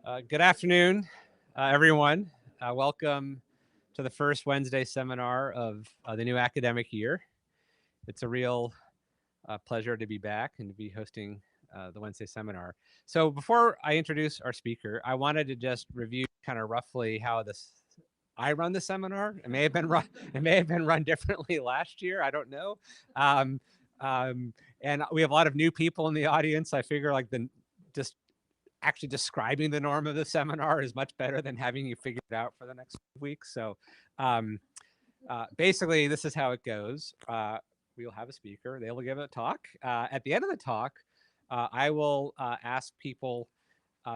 Good afternoon, everyone. Welcome to the first Wednesday seminar of the new academic year. It's a real pleasure to be back and to be hosting the Wednesday seminar. So before I introduce our speaker, I wanted to just review kind of roughly how I run the seminar. It may have been run differently last year. I don't know. And we have a lot of new people in the audience. I figure just actually describing the norm of the seminar is much better than having you figure it out for the next week. So basically, this is how it goes. We'll have a speaker. They will give a talk. At the end of the talk, I will ask people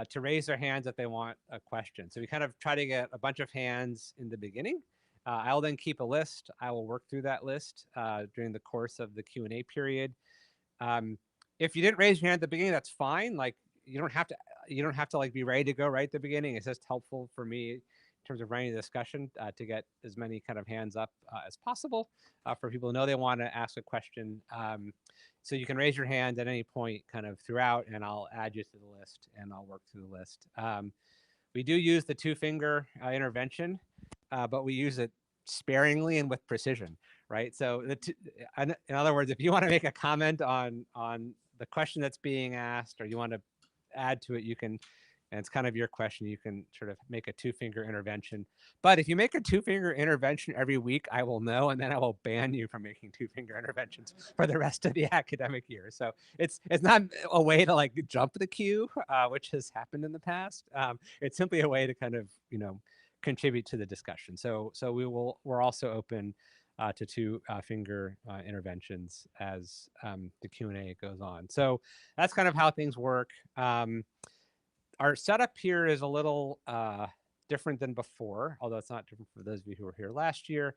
to raise their hands if they want a question. So we kind of try to get a bunch of hands in the beginning. I'll then keep a list. I will work through that list during the course of the Q&A period. If you didn't raise your hand at the beginning, that's fine. Like you don't have to like be ready to go right at the beginning. It's just helpful for me in terms of running the discussion to get as many kind of hands up as possible for people to know they want to ask a question. So you can raise your hand at any point kind of throughout, and I'll add you to the list and I'll work through the list. We do use the two-finger intervention, but we use it sparingly and with precision, right? So in other words, if you want to make a comment on the question that's being asked, or you want to add to it, you can, and it's kind of your question, you can sort of make a two-finger intervention. But if you make a two-finger intervention every week, I will know, and then I will ban you from making two-finger interventions for the rest of the academic year. So it's not a way to like jump the queue, which has happened in the past. It's simply a way to kind of, contribute to the discussion. So we're also open to two-finger interventions as the Q&A goes on. So that's kind of how things work. Our setup here is a little different than before, although it's not different for those of you who were here last year,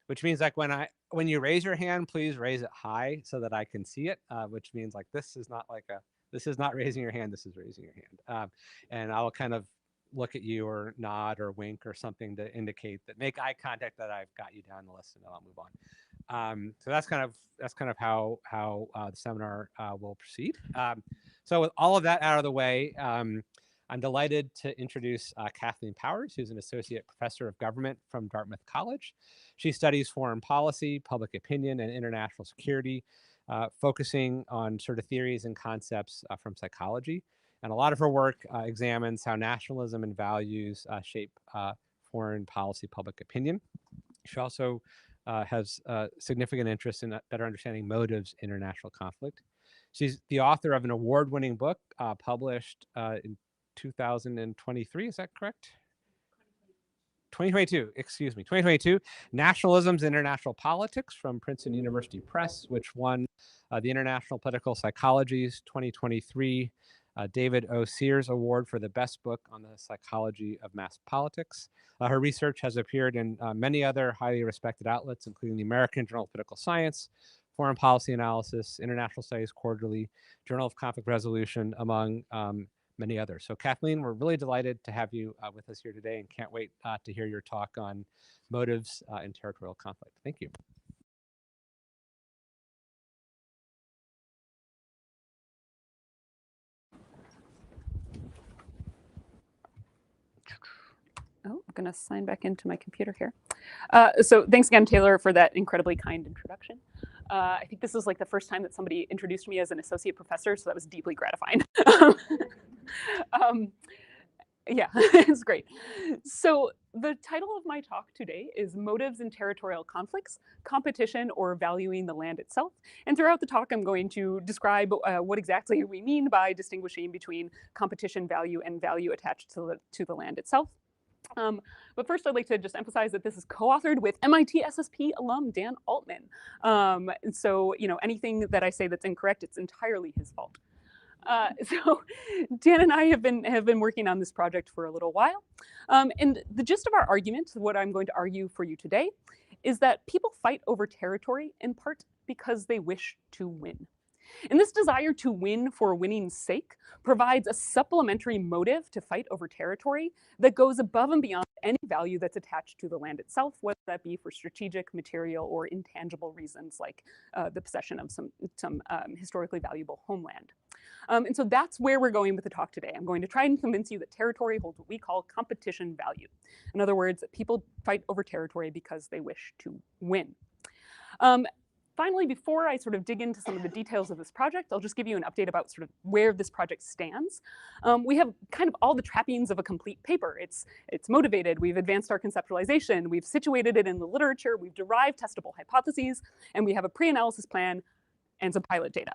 which means like when you raise your hand, please raise it high so that I can see it, which means like this is not raising your hand, this is raising your hand. And I'll kind of look at you or nod or wink or something to indicate that, make eye contact that I've got you down the list, and then I'll move on. So that's kind of how the seminar will proceed. So with all of that out of the way, I'm delighted to introduce Kathleen Powers, who's an associate professor of government from Dartmouth College. She studies foreign policy, public opinion, and international security, focusing on sort of theories and concepts from psychology. And a lot of her work examines how nationalism and values shape foreign policy public opinion. She also has significant interest in better understanding motives in international conflict. She's the author of an award-winning book published in 2023, is that correct? 2022, Nationalisms in International Politics from Princeton University Press, which won the International Political Psychology's 2023 David O. Sears Award for the best book on the psychology of mass politics. Her research has appeared in many other highly respected outlets, including the American Journal of Political Science, Foreign Policy Analysis, International Studies Quarterly, Journal of Conflict Resolution, among many others. So Kathleen, we're really delighted to have you with us here today and can't wait to hear your talk on motives in territorial conflict. Thank you. Oh, I'm going to sign back into my computer here. So thanks again, Taylor, for that incredibly kind introduction. I think this is like the first time that somebody introduced me as an associate professor, so that was deeply gratifying. Yeah, it's great. So the title of my talk today is Motives in Territorial Conflicts, Competition or Valuing the Land Itself. And throughout the talk, I'm going to describe what exactly we mean by distinguishing between competition value and value attached to the land itself. But first, I'd like to just emphasize that this is co-authored with MIT SSP alum Dan Altman. So, anything that I say that's incorrect, it's entirely his fault. So Dan and I have been working on this project for a little while. And the gist of our argument, what I'm going to argue for you today, is that people fight over territory in part because they wish to win. And this desire to win for winning's sake provides a supplementary motive to fight over territory that goes above and beyond any value that's attached to the land itself, whether that be for strategic, material, or intangible reasons like the possession of some historically valuable homeland. And so that's where we're going with the talk today. I'm going to try and convince you that territory holds what we call competition value. In other words, that people fight over territory because they wish to win. Finally, before I sort of dig into some of the details of this project, I'll just give you an update about sort of where this project stands. We have kind of all the trappings of a complete paper. It's motivated, we've advanced our conceptualization, we've situated it in the literature, we've derived testable hypotheses, and we have a pre-analysis plan and some pilot data,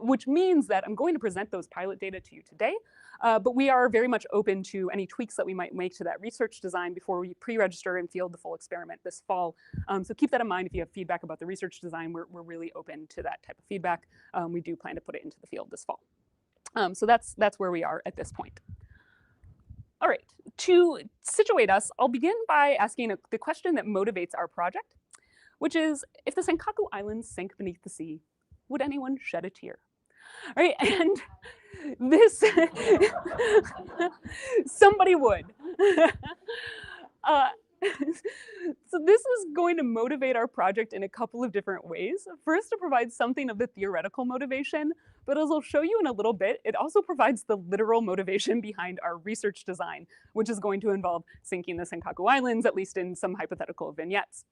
which means that I'm going to present those pilot data to you today, but we are very much open to any tweaks that we might make to that research design before we pre-register and field the full experiment this fall. So keep that in mind if you have feedback about the research design. We're really open to that type of feedback. We do plan to put it into the field this fall. So that's where we are at this point. All right, to situate us, I'll begin by asking the question that motivates our project, which is, if the Senkaku Islands sank beneath the sea, would anyone shed a tear? All right, and this, somebody would. So this is going to motivate our project in a couple of different ways. First, to provide something of the theoretical motivation, but as I'll show you in a little bit, it also provides the literal motivation behind our research design, which is going to involve sinking the Senkaku Islands, at least in some hypothetical vignettes.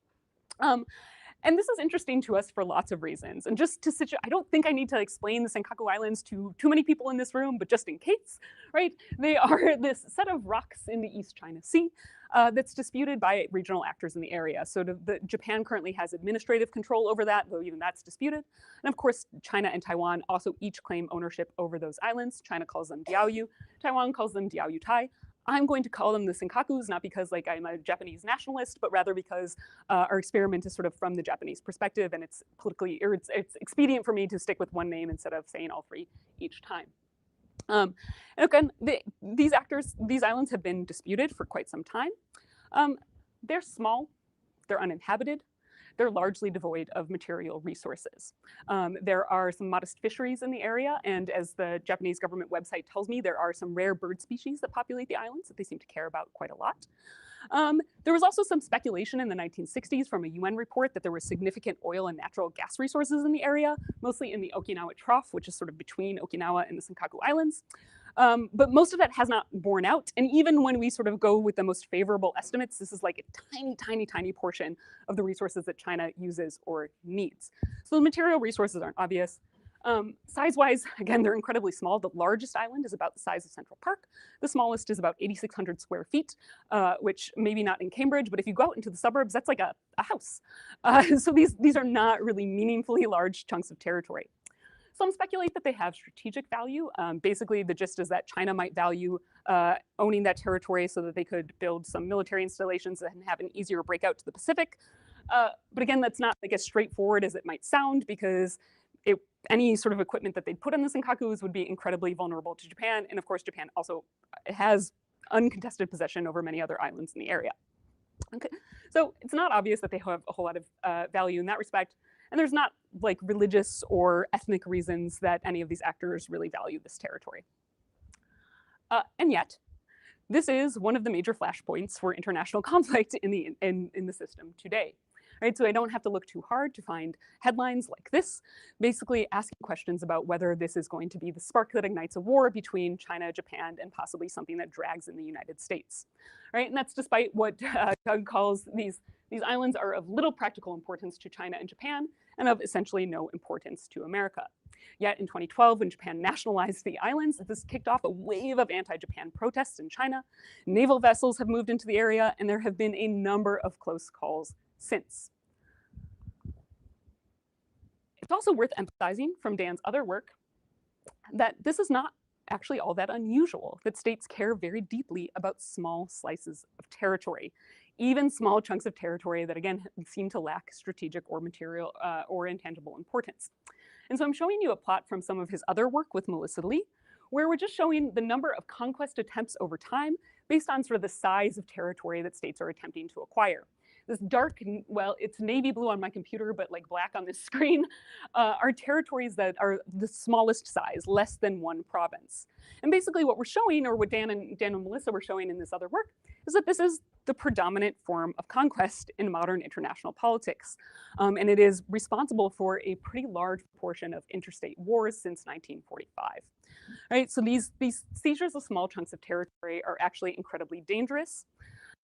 And this is interesting to us for lots of reasons. And just to situate, I don't think I need to explain the Senkaku Islands to too many people in this room, but just in case, right? They are this set of rocks in the East China Sea that's disputed by regional actors in the area. So Japan currently has administrative control over that, though even that's disputed. And of course, China and Taiwan also each claim ownership over those islands. China calls them Diaoyu, Taiwan calls them Diaoyu Tai. I'm going to call them the Senkakus, not because like I'm a Japanese nationalist, but rather because our experiment is sort of from the Japanese perspective, and it's politically, or it's expedient for me to stick with one name instead of saying all three each time. And again, these islands have been disputed for quite some time. They're small, they're uninhabited, they're largely devoid of material resources. There are some modest fisheries in the area, and as the Japanese government website tells me, there are some rare bird species that populate the islands that they seem to care about quite a lot. There was also some speculation in the 1960s from a UN report that there were significant oil and natural gas resources in the area, mostly in the Okinawa Trough, which is sort of between Okinawa and the Senkaku Islands. But most of that has not borne out. And even when we sort of go with the most favorable estimates, this is like a tiny, tiny, tiny portion of the resources that China uses or needs. So the material resources aren't obvious. Size-wise, again, they're incredibly small. The largest island is about the size of Central Park. The smallest is about 8,600 square feet, which maybe not in Cambridge, but if you go out into the suburbs, that's like a house. So these are not really meaningfully large chunks of territory. Some speculate that they have strategic value. Basically, the gist is that China might value owning that territory so that they could build some military installations and have an easier breakout to the Pacific. But again, that's not like as straightforward as it might sound, because any sort of equipment that they'd put on the Senkakus would be incredibly vulnerable to Japan. And of course, Japan also has uncontested possession over many other islands in the area. Okay. So it's not obvious that they have a whole lot of value in that respect. And there's not like religious or ethnic reasons that any of these actors really value this territory. And yet, this is one of the major flashpoints for international conflict in the system today. Right, so I don't have to look too hard to find headlines like this, basically asking questions about whether this is going to be the spark that ignites a war between China, Japan, and possibly something that drags in the United States. Right, and that's despite what Doug calls these islands are of little practical importance to China and Japan, and of essentially no importance to America. Yet in 2012, when Japan nationalized the islands, this kicked off a wave of anti-Japan protests in China. Naval vessels have moved into the area, and there have been a number of close calls since. It's also worth emphasizing from Dan's other work that this is not actually all that unusual, that states care very deeply about small slices of territory, even small chunks of territory that, again, seem to lack strategic or material or intangible importance. And so I'm showing you a plot from some of his other work with Melissa Lee, where we're just showing the number of conquest attempts over time based on sort of the size of territory that states are attempting to acquire. This dark, well, it's navy blue on my computer, but like black on this screen, are territories that are the smallest size, less than one province. And basically what we're showing, or what Dan and Melissa were showing in this other work, is that this is the predominant form of conquest in modern international politics. And it is responsible for a pretty large portion of interstate wars since 1945. Right, so these seizures of small chunks of territory are actually incredibly dangerous.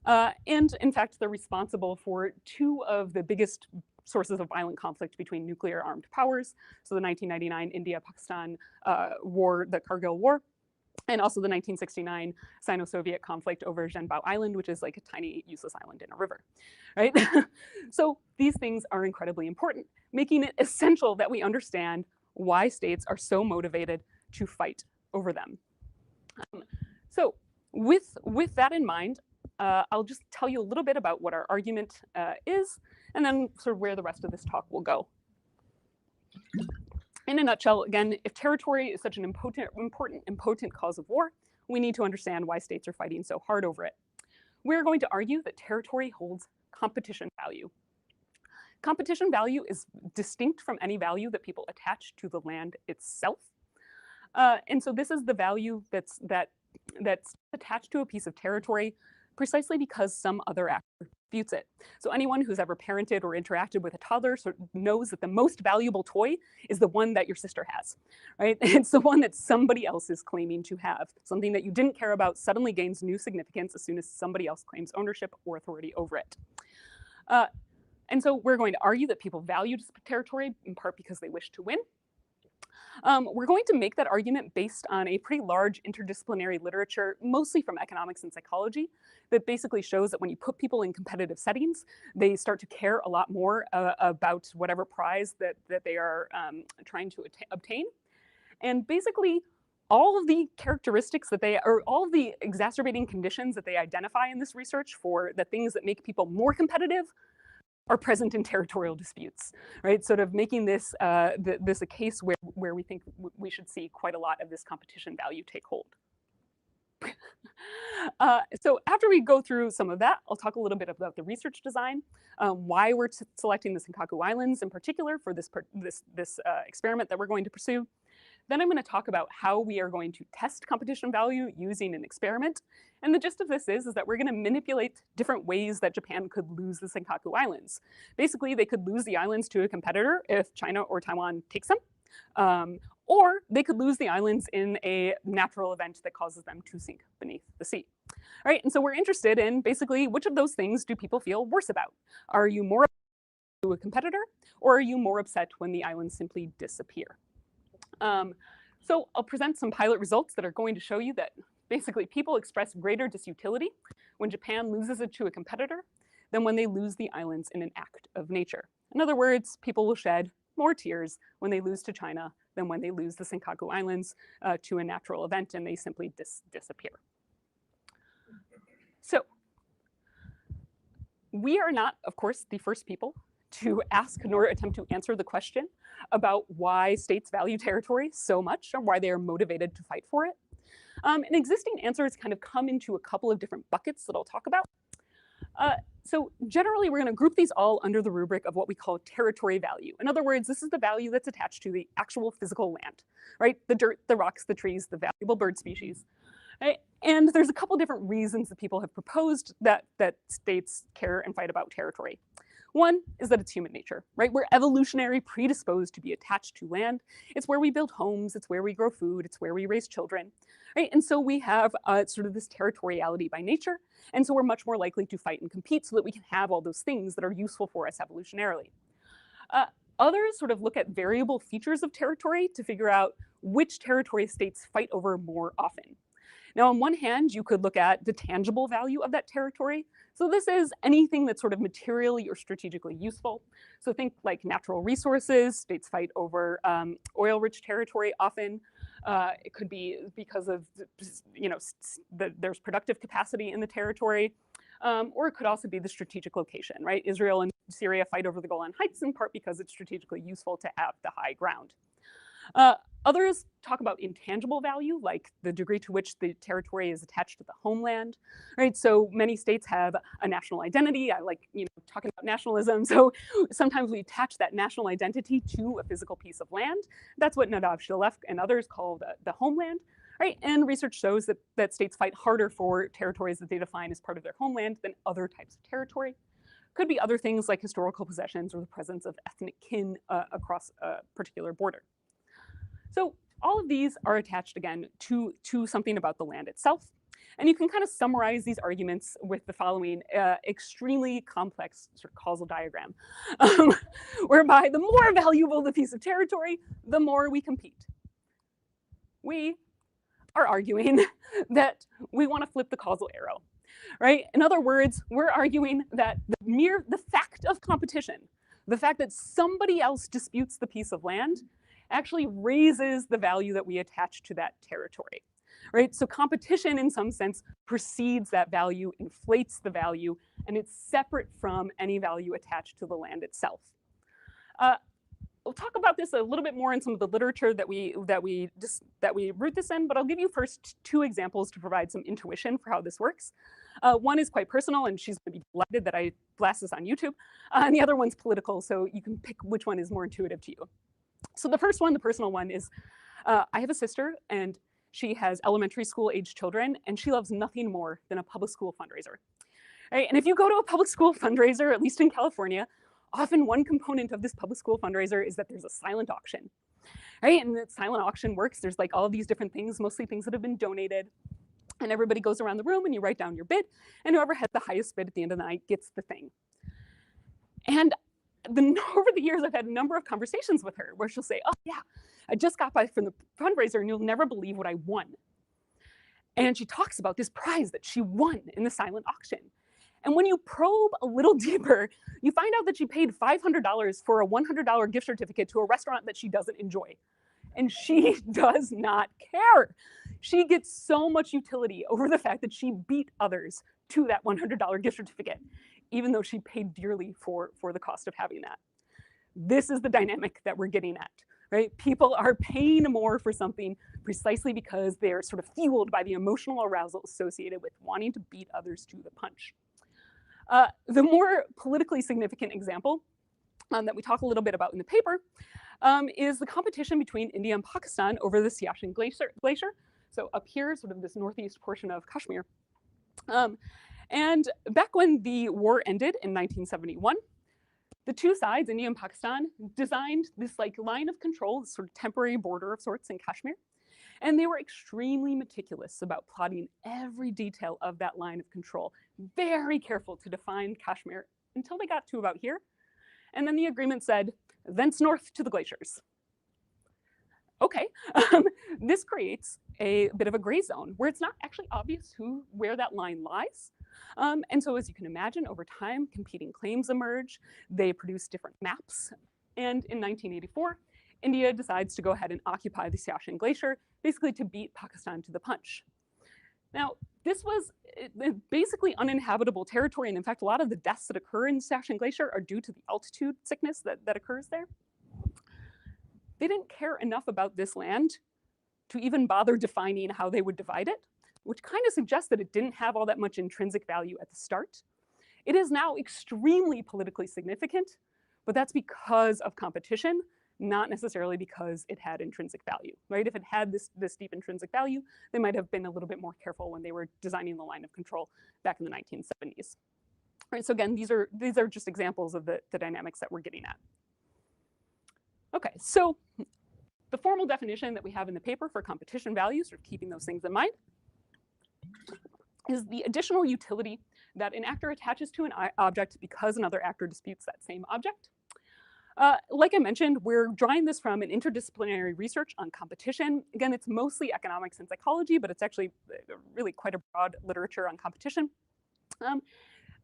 And in fact, they're responsible for two of the biggest sources of violent conflict between nuclear armed powers. So the 1999 India-Pakistan war, the Kargil War, and also the 1969 Sino-Soviet conflict over Zhenbao Island, which is like a tiny useless island in a river, right? So these things are incredibly important, making it essential that we understand why states are so motivated to fight over them. So with that in mind, I'll just tell you a little bit about what our argument is, and then sort of where the rest of this talk will go. In a nutshell, again, if territory is such an important and potent cause of war, we need to understand why states are fighting so hard over it. We're going to argue that territory holds competition value. Competition value is distinct from any value that people attach to the land itself. And so this is the value that's attached to a piece of territory precisely because some other actor disputes it. So anyone who's ever parented or interacted with a toddler sort of knows that the most valuable toy is the one that your sister has, right? It's the one that somebody else is claiming to have. Something that you didn't care about suddenly gains new significance as soon as somebody else claims ownership or authority over it. And so we're going to argue that people value territory in part because they wish to win. We're going to make that argument based on a pretty large interdisciplinary literature, mostly from economics and psychology, that basically shows that when you put people in competitive settings, they start to care a lot more about whatever prize that they are trying to obtain. And basically, all of the characteristics that all of the exacerbating conditions that they identify in this research for the things that make people more competitive are present in territorial disputes, right? Sort of making this this a case where we think we should see quite a lot of this competition value take hold. So after we go through some of that, I'll talk a little bit about the research design, why we're selecting the Senkaku Islands in particular for this experiment that we're going to pursue. Then I'm going to talk about how we are going to test competition value using an experiment. And the gist of this is that we're going to manipulate different ways that Japan could lose the Senkaku Islands. Basically, they could lose the islands to a competitor if China or Taiwan takes them. Or they could lose the islands in a natural event that causes them to sink beneath the sea. All right, and so we're interested in basically which of those things do people feel worse about? Are you more upset to a competitor, or are you more upset when the islands simply disappear? So I'll present some pilot results that are going to show you that basically people express greater disutility when Japan loses it to a competitor than when they lose the islands in an act of nature. In other words, people will shed more tears when they lose to China than when they lose the Senkaku Islands to a natural event and they simply disappear. So we are not, of course, the first people to ask nor attempt to answer the question about why states value territory so much or why they are motivated to fight for it. And existing answers kind of come into a couple of different buckets that I'll talk about. So generally, we're going to group these all under the rubric of what we call territory value. In other words, this is the value that's attached to the actual physical land, right? The dirt, the rocks, the trees, the valuable bird species. Right? And there's a couple different reasons that people have proposed that states care and fight about territory. One is that it's human nature, right? We're evolutionary predisposed to be attached to land. It's where we build homes, it's where we grow food, it's where we raise children, right? And so we have sort of this territoriality by nature, and so we're much more likely to fight and compete so that we can have all those things that are useful for us evolutionarily. Others sort of look at variable features of territory to figure out which territory states fight over more often. Now, on one hand, you could look at the tangible value of that territory. So this is anything that's sort of materially or strategically useful. So think like natural resources. States fight over oil-rich territory often. It could be because of, there's productive capacity in the territory. Or it could also be the strategic location, right? Israel and Syria fight over the Golan Heights in part because it's strategically useful to have the high ground. Others talk about intangible value, like the degree to which the territory is attached to the homeland, right? So many states have a national identity. I like, talking about nationalism. So sometimes we attach that national identity to a physical piece of land. That's what Nadav Shilef and others call the homeland, right? And research shows that states fight harder for territories that they define as part of their homeland than other types of territory. Could be other things like historical possessions or the presence of ethnic kin across a particular border. So all of these are attached again to something about the land itself. And you can kind of summarize these arguments with the following extremely complex sort of causal diagram, whereby the more valuable the piece of territory, the more we compete. We are arguing that we want to flip the causal arrow, right? In other words, we're arguing that the fact of competition, the fact that somebody else disputes the piece of land, actually raises the value that we attach to that territory, right? So competition in some sense precedes that value, inflates the value, and it's separate from any value attached to the land itself. We'll talk about this a little bit more in some of the literature that we root this in, but I'll give you first two examples to provide some intuition for how this works. One is quite personal, and she's going to be delighted that I blast this on YouTube, and the other one's political, so you can pick which one is more intuitive to you. So the first one, the personal one, is I have a sister, and she has elementary school age children, and she loves nothing more than a public school fundraiser. Right? And if you go to a public school fundraiser, at least in California, often one component of this public school fundraiser is that there's a silent auction. Right? And that silent auction works. There's like all of these different things, mostly things that have been donated. And everybody goes around the room and you write down your bid, and whoever has the highest bid at the end of the night gets the thing. And over the years, I've had a number of conversations with her where she'll say, oh yeah, I just got back from the fundraiser and you'll never believe what I won. And she talks about this prize that she won in the silent auction. And when you probe a little deeper, you find out that she paid $500 for a $100 gift certificate to a restaurant that she doesn't enjoy. And she does not care. She gets so much utility over the fact that she beat others to that $100 gift certificate, even though she paid dearly for the cost of having that. This is the dynamic that we're getting at, right? People are paying more for something precisely because they're sort of fueled by the emotional arousal associated with wanting to beat others to the punch. The more politically significant example that we talk a little bit about in the paper is the competition between India and Pakistan over the Siachen Glacier. So up here, sort of this northeast portion of Kashmir. And back when the war ended in 1971, the two sides, India and Pakistan, designed this like line of control, this sort of temporary border of sorts in Kashmir. And they were extremely meticulous about plotting every detail of that line of control, very careful to define Kashmir until they got to about here. And then the agreement said, thence north to the glaciers. Okay, this creates a bit of a gray zone where it's not actually obvious where that line lies. And so as you can imagine, over time, competing claims emerge. They produce different maps. And in 1984, India decides to go ahead and occupy the Siachen Glacier, basically to beat Pakistan to the punch. Now, this was basically uninhabitable territory. And in fact, a lot of the deaths that occur in the Siachen Glacier are due to the altitude sickness that occurs there. They didn't care enough about this land to even bother defining how they would divide it, which kind of suggests that it didn't have all that much intrinsic value at the start. It is now extremely politically significant, but that's because of competition, not necessarily because it had intrinsic value, right? If it had this deep intrinsic value, they might have been a little bit more careful when they were designing the line of control back in the 1970s. All right, so again, these are just examples of the dynamics that we're getting at. Okay, so the formal definition that we have in the paper for competition value, sort of keeping those things in mind, is the additional utility that an actor attaches to an object because another actor disputes that same object. Like I mentioned, we're drawing this from an interdisciplinary research on competition. Again, it's mostly economics and psychology, but it's actually really quite a broad literature on competition.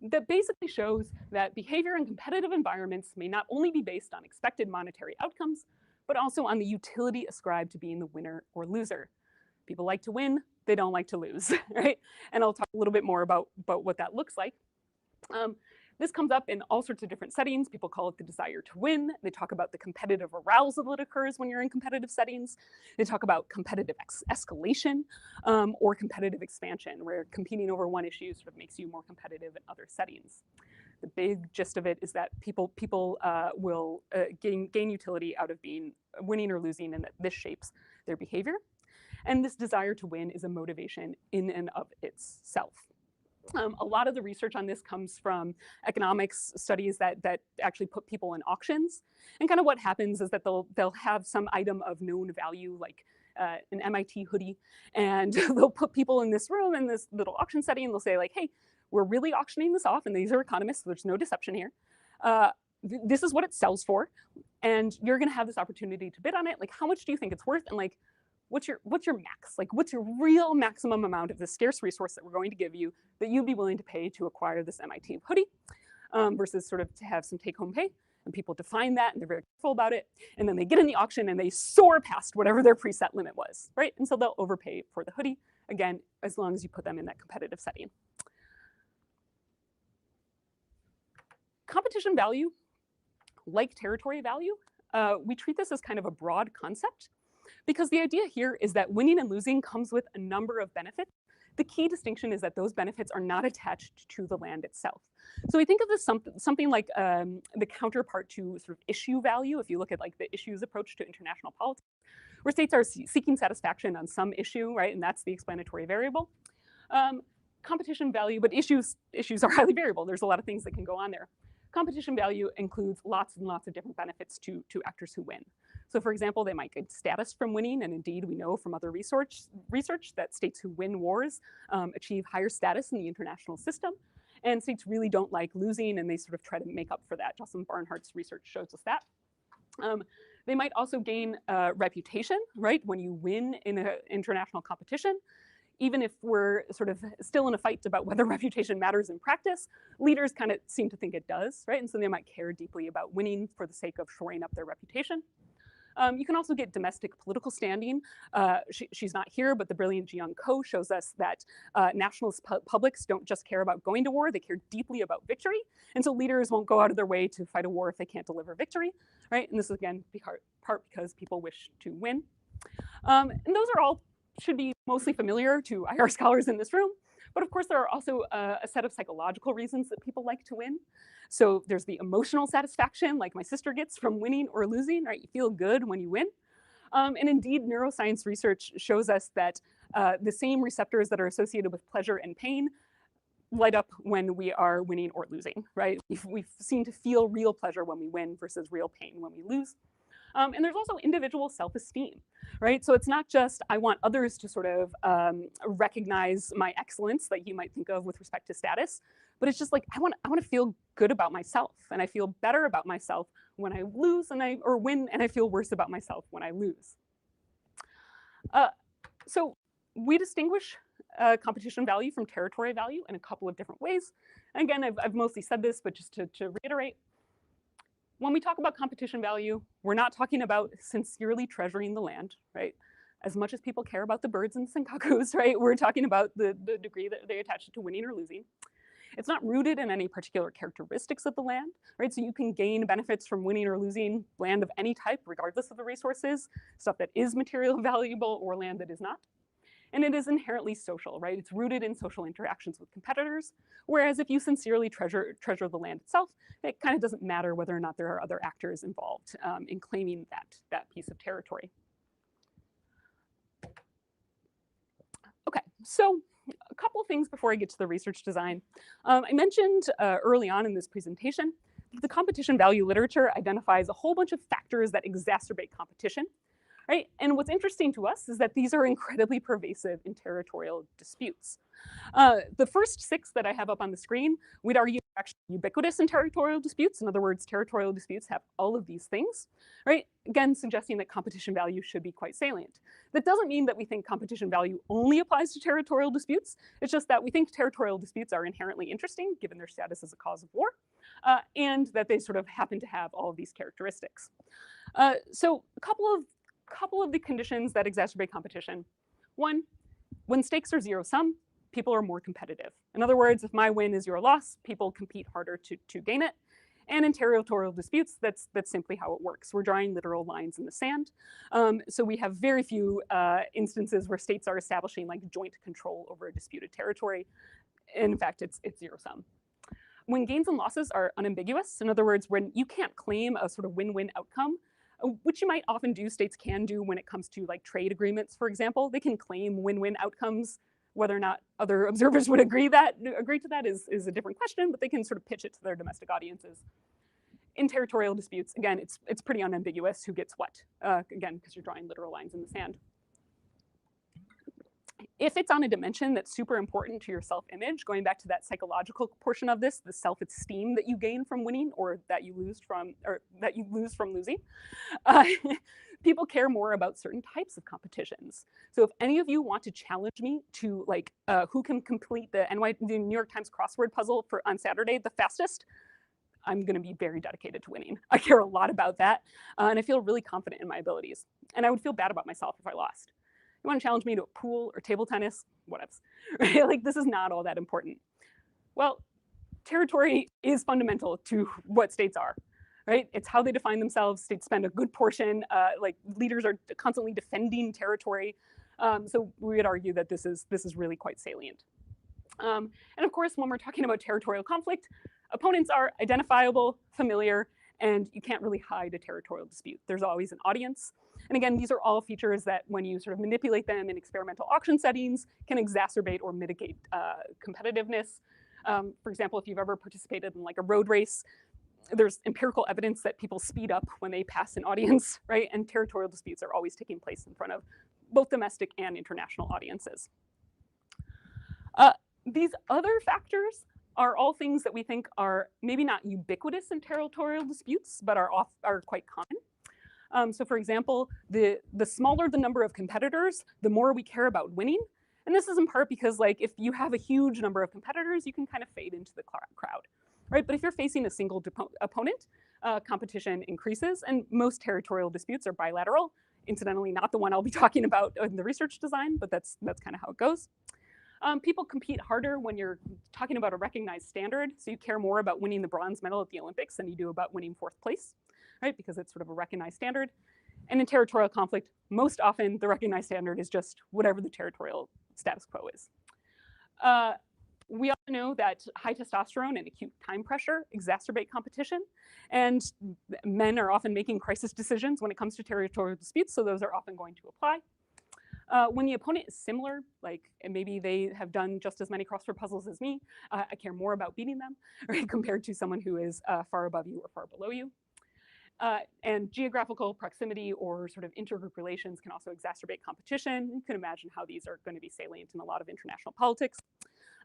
That basically shows that behavior in competitive environments may not only be based on expected monetary outcomes, but also on the utility ascribed to being the winner or loser. People like to win, they don't like to lose, right? And I'll talk a little bit more about what that looks like. This comes up in all sorts of different settings. People call it the desire to win. They talk about the competitive arousal that occurs when you're in competitive settings. They talk about competitive escalation or competitive expansion, where competing over one issue sort of makes you more competitive in other settings. The big gist of it is that people will gain utility out of being winning or losing, and that this shapes their behavior. And this desire to win is a motivation in and of itself. A lot of the research on this comes from economics studies that actually put people in auctions. And kind of what happens is that they'll have some item of known value, like an MIT hoodie, and they'll put people in this room in this little auction setting, and they'll say like, hey, we're really auctioning this off, and these are economists, so there's no deception here. This is what it sells for, and you're going to have this opportunity to bid on it. Like, how much do you think it's worth? And like, what's your max? Like, what's your real maximum amount of this scarce resource that we're going to give you that you'd be willing to pay to acquire this MIT hoodie, versus sort of to have some take-home pay? And people define that, and they're very careful about it. And then they get in the auction, and they soar past whatever their preset limit was, right? And so they'll overpay for the hoodie, again, as long as you put them in that competitive setting. Competition value, like territory value, we treat this as kind of a broad concept, because the idea here is that winning and losing comes with a number of benefits. The key distinction is that those benefits are not attached to the land itself. So we think of this something like the counterpart to sort of issue value. If you look at like the issues approach to international politics, where states are seeking satisfaction on some issue, right? And that's the explanatory variable. Competition value, but issues are highly variable. There's a lot of things that can go on there. Competition value includes lots and lots of different benefits to actors who win. So for example, they might get status from winning, and indeed we know from other research that states who win wars achieve higher status in the international system. And states really don't like losing, and they sort of try to make up for that. Jocelyn Barnhart's research shows us that. They might also gain reputation, right? When you win in an international competition, even if we're sort of still in a fight about whether reputation matters in practice, leaders kind of seem to think it does, right? And so they might care deeply about winning for the sake of shoring up their reputation. You can also get domestic political standing. She's not here, but the brilliant Jiyoung Ko shows us that nationalist publics don't just care about going to war, they care deeply about victory. And so leaders won't go out of their way to fight a war if they can't deliver victory, right? And this is again, part because people wish to win. And those are all should be mostly familiar to IR scholars in this room. But of course, there are also a set of psychological reasons that people like to win. So there's the emotional satisfaction, like my sister gets from winning or losing, right? You feel good when you win. And indeed, neuroscience research shows us that the same receptors that are associated with pleasure and pain light up when we are winning or losing, right? We seem to feel real pleasure when we win versus real pain when we lose. And there's also individual self-esteem, right? So it's not just I want others to sort of recognize my excellence that you might think of with respect to status, but it's just like I want to feel good about myself, and I feel better about myself when I lose or win, and I feel worse about myself when I lose. So we distinguish competition value from territory value in a couple of different ways. And again, I've mostly said this, but just to reiterate. When we talk about competition value, we're not talking about sincerely treasuring the land, right? As much as people care about the birds and senkakus, right? We're talking about the degree that they attach to winning or losing. It's not rooted in any particular characteristics of the land, right? So you can gain benefits from winning or losing land of any type, regardless of the resources, stuff that is materially valuable or land that is not. And it is inherently social, right? It's rooted in social interactions with competitors. Whereas if you sincerely treasure the land itself, it kind of doesn't matter whether or not there are other actors involved in claiming that piece of territory. Okay, so a couple of things before I get to the research design. I mentioned early on in this presentation that the competition value literature identifies a whole bunch of factors that exacerbate competition. Right? And what's interesting to us is that these are incredibly pervasive in territorial disputes. The first 6 that I have up on the screen, we'd argue are actually ubiquitous in territorial disputes. In other words, territorial disputes have all of these things, right? Again, suggesting that competition value should be quite salient. That doesn't mean that we think competition value only applies to territorial disputes. It's just that we think territorial disputes are inherently interesting, given their status as a cause of war, and that they sort of happen to have all of these characteristics. So a couple of the conditions that exacerbate competition. One, when stakes are zero-sum, people are more competitive. In other words, if my win is your loss, people compete harder to gain it. And in territorial disputes, that's simply how it works. We're drawing literal lines in the sand. So we have very few instances where states are establishing like joint control over a disputed territory. In fact, it's zero-sum. When gains and losses are unambiguous, in other words, when you can't claim a sort of win-win outcome which you might often do, states can do when it comes to like trade agreements, for example. They can claim win-win outcomes. Whether or not other observers would agree to that is a different question, but they can sort of pitch it to their domestic audiences. In territorial disputes, again, it's pretty unambiguous who gets what, again, because you're drawing literal lines in the sand. If it's on a dimension that's super important to your self-image, going back to that psychological portion of this, the self-esteem that you gain from winning or that you lose from losing, people care more about certain types of competitions. So if any of you want to challenge me to like who can complete the New York Times crossword puzzle on Saturday the fastest, I'm going to be very dedicated to winning. I care a lot about that, and I feel really confident in my abilities. And I would feel bad about myself if I lost. You want to challenge me to a pool or table tennis? Whatevs. Right? Like, this is not all that important. Well, territory is fundamental to what states are, right? It's how they define themselves. States spend a good portion, like leaders are constantly defending territory. So we would argue that this is really quite salient. And of course, when we're talking about territorial conflict, opponents are identifiable, familiar, and you can't really hide a territorial dispute. There's always an audience. And again, these are all features that when you sort of manipulate them in experimental auction settings can exacerbate or mitigate competitiveness. For example, if you've ever participated in like a road race, there's empirical evidence that people speed up when they pass an audience, right? And territorial disputes are always taking place in front of both domestic and international audiences. These other factors are all things that we think are maybe not ubiquitous in territorial disputes, but are quite common. So for example, the smaller the number of competitors, the more we care about winning. And this is in part because like if you have a huge number of competitors, you can kind of fade into the crowd, right? But if you're facing a single opponent, competition increases, and most territorial disputes are bilateral. Incidentally, not the one I'll be talking about in the research design, but that's kind of how it goes. People compete harder when you're talking about a recognized standard, so you care more about winning the bronze medal at the Olympics than you do about winning 4th place, right? Because it's sort of a recognized standard. And in territorial conflict, most often the recognized standard is just whatever the territorial status quo is. We also know that high testosterone and acute time pressure exacerbate competition, and men are often making crisis decisions when it comes to territorial disputes, so those are often going to apply. When the opponent is similar, like maybe they have done just as many crossword puzzles as me, I care more about beating them, right, compared to someone who is far above you or far below you. And geographical proximity or sort of intergroup relations can also exacerbate competition. You can imagine how these are going to be salient in a lot of international politics.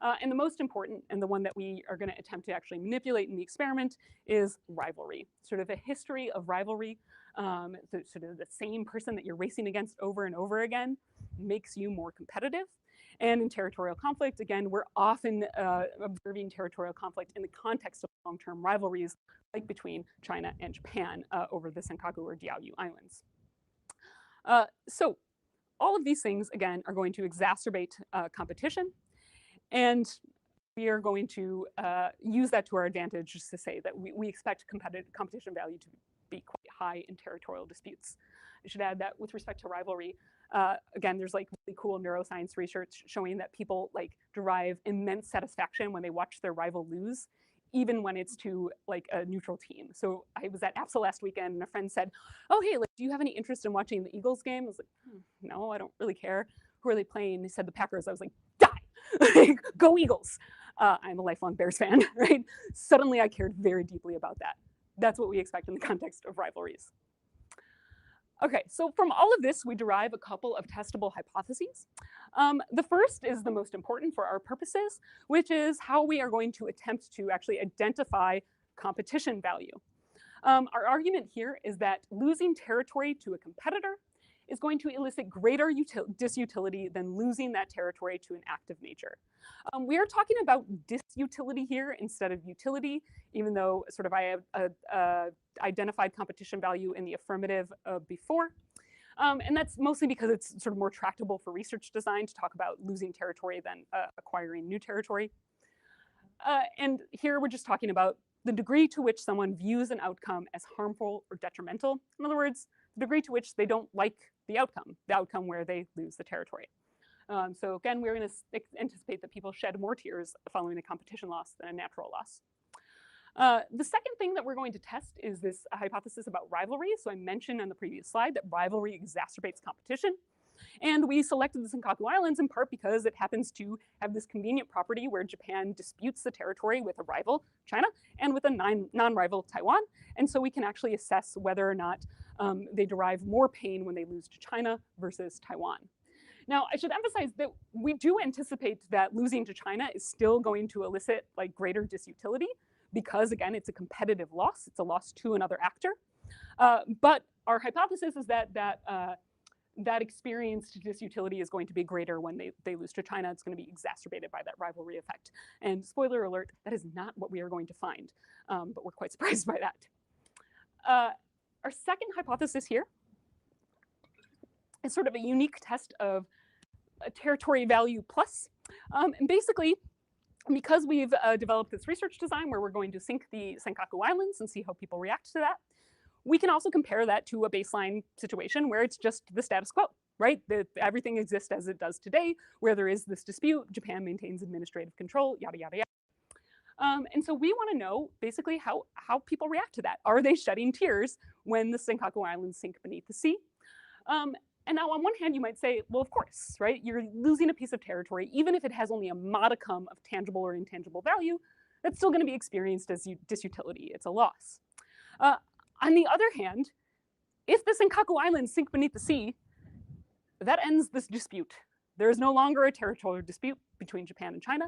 And the most important, and the one that we are going to attempt to actually manipulate in the experiment, is rivalry. Sort of a history of rivalry. Sort of the same person that you're racing against over and over again makes you more competitive. And in territorial conflict, again, we're often observing territorial conflict in the context of long-term rivalries, like between China and Japan over the Senkaku or Diaoyu Islands. So all of these things, again, are going to exacerbate competition. And we are going to use that to our advantage, just to say that we expect competition value to be quite high in territorial disputes. I should add that with respect to rivalry, again, there's like really cool neuroscience research showing that people like derive immense satisfaction when they watch their rival lose, even when it's to like a neutral team. So I was at APSA last weekend and a friend said, oh, hey, like, do you have any interest in watching the Eagles game? I was like, no, I don't really care. Who are they playing? They said the Packers. I was like, die, go Eagles. I'm a lifelong Bears fan, right? Suddenly I cared very deeply about that. That's what we expect in the context of rivalries. Okay, so from all of this, we derive a couple of testable hypotheses. The first is the most important for our purposes, which is how we are going to attempt to actually identify competition value. Our argument here is that losing territory to a competitor is going to elicit greater disutility than losing that territory to an active nature. We are talking about disutility here instead of utility, even though sort of I have identified competition value in the affirmative before. And that's mostly because it's sort of more tractable for research design to talk about losing territory than acquiring new territory. And here we're just talking about the degree to which someone views an outcome as harmful or detrimental. In other words, the degree to which they don't like the outcome where they lose the territory. So again, we're going to anticipate that people shed more tears following a competition loss than a natural loss. The second thing that we're going to test is this hypothesis about rivalry. So I mentioned on the previous slide that rivalry exacerbates competition. And we selected the Senkaku Islands in part because it happens to have this convenient property where Japan disputes the territory with a rival, China, and with a non-rival, Taiwan. And so we can actually assess whether or not they derive more pain when they lose to China versus Taiwan. Now, I should emphasize that we do anticipate that losing to China is still going to elicit like greater disutility because, again, it's a competitive loss. It's a loss to another actor. But our hypothesis is that that experienced disutility is going to be greater when they lose to China. It's going to be exacerbated by that rivalry effect. And spoiler alert, that is not what we are going to find, but we're quite surprised by that. Our second hypothesis here is sort of a unique test of a territory value plus. And basically, because we've developed this research design where we're going to sync the Senkaku Islands and see how people react to that, we can also compare that to a baseline situation where it's just the status quo, right? Everything exists as it does today, where there is this dispute, Japan maintains administrative control, yada, yada, yada. And so we want to know basically how people react to that. Are they shedding tears when the Senkaku Islands sink beneath the sea? And now on one hand, you might say, well, of course, right? You're losing a piece of territory, even if it has only a modicum of tangible or intangible value, that's still going to be experienced as disutility. It's a loss. On the other hand, if the Senkaku Islands sink beneath the sea, that ends this dispute. There is no longer a territorial dispute between Japan and China,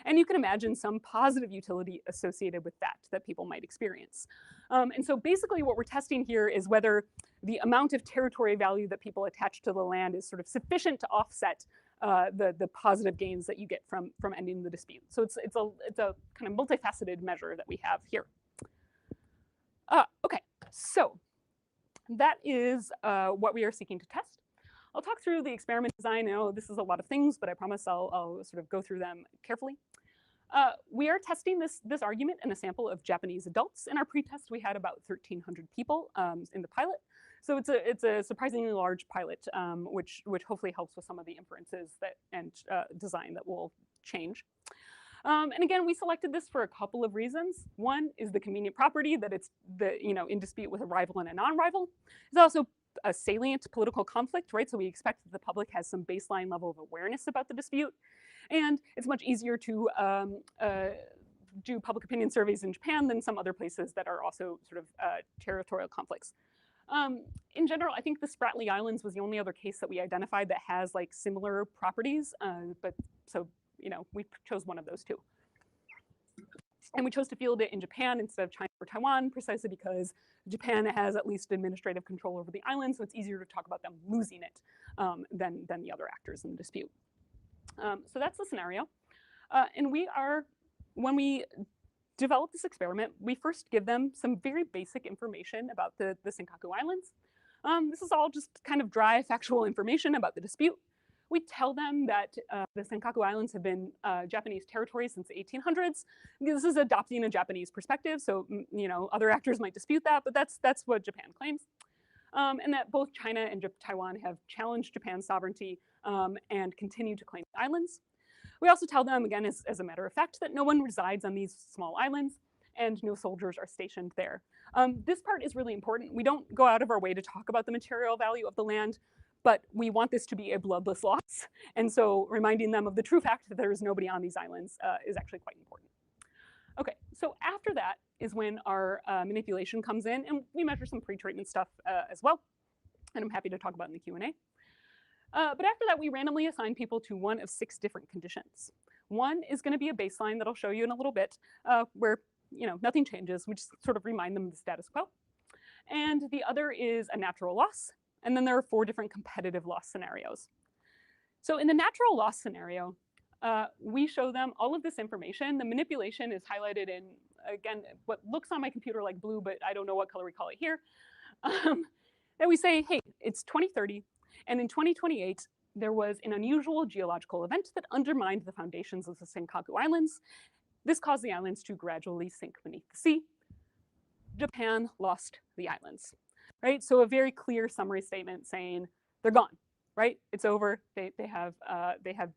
and you can imagine some positive utility associated with that people might experience. And so basically what we're testing here is whether the amount of territory value that people attach to the land is sort of sufficient to offset the positive gains that you get from ending the dispute. So it's a kind of multifaceted measure that we have here. Okay, so that is what we are seeking to test. I'll talk through the experiment design. I know this is a lot of things, but I promise I'll sort of go through them carefully. We are testing this argument in a sample of Japanese adults. In our pretest, we had about 1,300 people in the pilot. So it's a surprisingly large pilot, which hopefully helps with some of the inferences and design that will change. And again, we selected this for a couple of reasons. One is the convenient property that it's in dispute with a rival and a non-rival. It's also a salient political conflict, right? So we expect that the public has some baseline level of awareness about the dispute. And it's much easier to do public opinion surveys in Japan than some other places that are also sort of territorial conflicts. In general, I think the Spratly Islands was the only other case that we identified that has like similar properties, but so we chose one of those two. And we chose to field it in Japan instead of China or Taiwan, precisely because Japan has at least administrative control over the island, so it's easier to talk about them losing it than the other actors in the dispute. So that's the scenario. And when we develop this experiment, we first give them some very basic information about the Senkaku Islands. This is all just kind of dry factual information about the dispute. We tell them that the Senkaku Islands have been Japanese territory since the 1800s. This is adopting a Japanese perspective, so other actors might dispute that, but that's what Japan claims. And that both China and Taiwan have challenged Japan's sovereignty and continue to claim the islands. We also tell them, again, as a matter of fact, that no one resides on these small islands and no soldiers are stationed there. This part is really important. We don't go out of our way to talk about the material value of the land, but we want this to be a bloodless loss. And so reminding them of the true fact that there is nobody on these islands is actually quite important. Okay, so after that is when our manipulation comes in, and we measure some pre-treatment stuff as well, and I'm happy to talk about in the Q&A. But after that, we randomly assign people to one of 6 different conditions. One is going to be a baseline that I'll show you in a little bit, where nothing changes. We just sort of remind them of the status quo. And the other is a natural loss. And then there are 4 different competitive loss scenarios. So in the natural loss scenario, we show them all of this information. The manipulation is highlighted in, again, what looks on my computer like blue, but I don't know what color we call it here. And we say, hey, it's 2030, and in 2028, there was an unusual geological event that undermined the foundations of the Senkaku Islands. This caused the islands to gradually sink beneath the sea. Japan lost the islands. Right, so a very clear summary statement saying they're gone, right? It's over. They have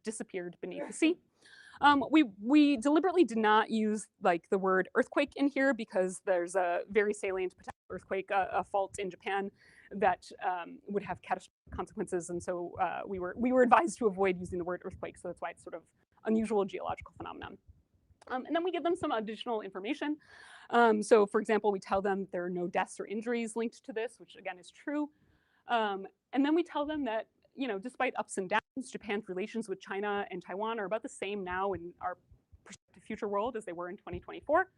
disappeared beneath the sea. We deliberately did not use like the word earthquake in here because there's a very salient potential earthquake, a fault in Japan that would have catastrophic consequences, and so we were advised to avoid using the word earthquake. So that's why it's sort of unusual geological phenomenon. And then we give them some additional information. So, for example, we tell them there are no deaths or injuries linked to this, which again is true. And then we tell them that, you know, despite ups and downs, Japan's relations with China and Taiwan are about the same now in our prospective future world as they were in 2024.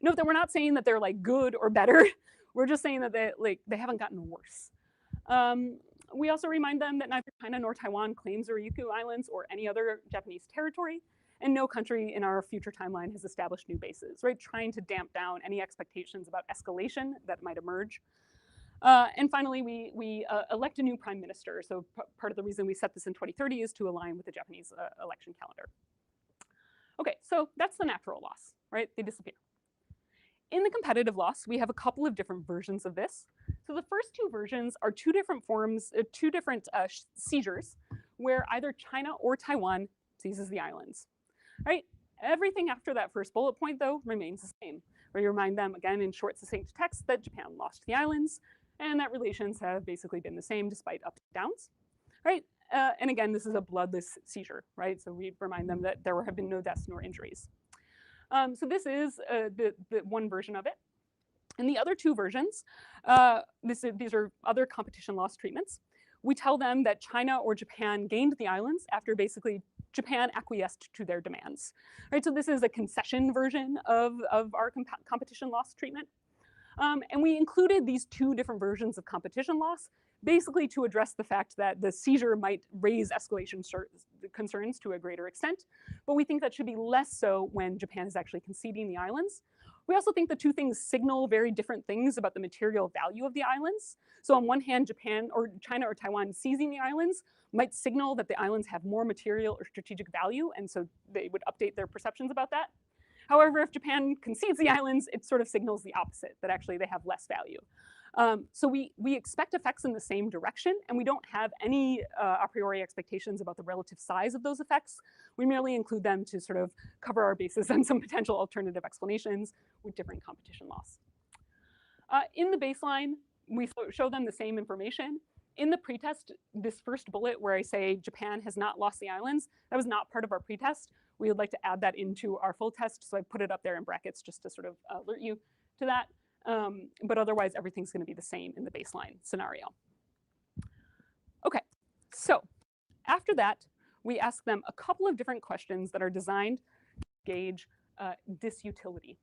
Note that we're not saying that they're like good or better. We're just saying that they haven't gotten worse. We also remind them that neither China nor Taiwan claims the Ryukyu Islands or any other Japanese territory, and no country in our future timeline has established new bases, right? Trying to damp down any expectations about escalation that might emerge. And finally, we elect a new prime minister. So part of the reason we set this in 2030 is to align with the Japanese election calendar. Okay, so that's the natural loss, right? They disappear. In the competitive loss, we have a couple of different versions of this. So the first two versions are two different forms, two different seizures, where either China or Taiwan seizes the islands, right? Everything after that first bullet point, though, remains the same, where you remind them, again, in short, succinct text, that Japan lost the islands, and that relations have basically been the same despite ups and downs, right? And again, this is a bloodless seizure, right? So we remind them that there have been no deaths nor injuries. So this is the one version of it. And the other two versions, these are other competition loss treatments. We tell them that China or Japan gained the islands after basically Japan acquiesced to their demands. Right, so this is a concession version of our competition loss treatment. And we included these two different versions of competition loss basically to address the fact that the seizure might raise escalation concerns to a greater extent, but we think that should be less so when Japan is actually conceding the islands. We also think the two things signal very different things about the material value of the islands. So on one hand, Japan or China or Taiwan seizing the islands might signal that the islands have more material or strategic value, and so they would update their perceptions about that. However, if Japan concedes the islands, it sort of signals the opposite, that actually they have less value. So we expect effects in the same direction, and we don't have any a priori expectations about the relative size of those effects. We merely include them to sort of cover our bases on some potential alternative explanations with different competition loss. In the baseline, we show them the same information. In the pretest, this first bullet where I say Japan has not lost the islands, that was not part of our pretest. We would like to add that into our full test, so I put it up there in brackets just to sort of alert you to that. But otherwise, everything's going to be the same in the baseline scenario. Okay, so after that, we ask them a couple of different questions that are designed to gauge disutility.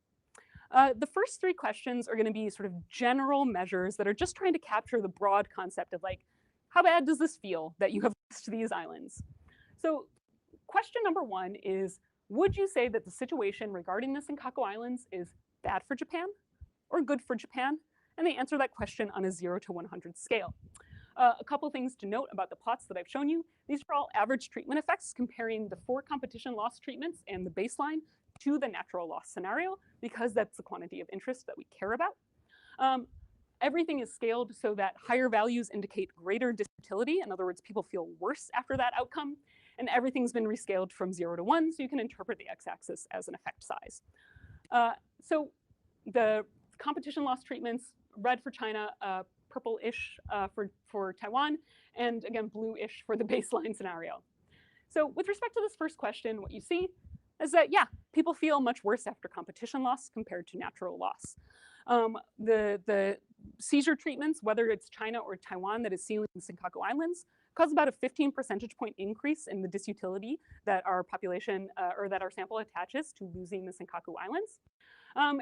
The first three questions are going to be sort of general measures that are just trying to capture the broad concept of like, how bad does this feel that you have lost these islands? So question number one is, would you say that the situation regarding the Senkaku Islands is bad for Japan or good for Japan? And they answer that question on a 0 to 100 scale. A couple things to note about the plots that I've shown you. These are all average treatment effects comparing the 4 competition loss treatments and the baseline to the natural loss scenario, because that's the quantity of interest that we care about. Everything is scaled so that higher values indicate greater disutility. In other words, people feel worse after that outcome. And everything's been rescaled from 0 to 1, so you can interpret the x-axis as an effect size. So the competition loss treatments, red for China, purple-ish for Taiwan, and again, blue-ish for the baseline scenario. So with respect to this first question, what you see is that, yeah, people feel much worse after competition loss compared to natural loss. The seizure treatments, whether it's China or Taiwan that is sealing the Senkaku Islands, cause about a 15 percentage point increase in the disutility that our population or that our sample attaches to losing the Senkaku Islands.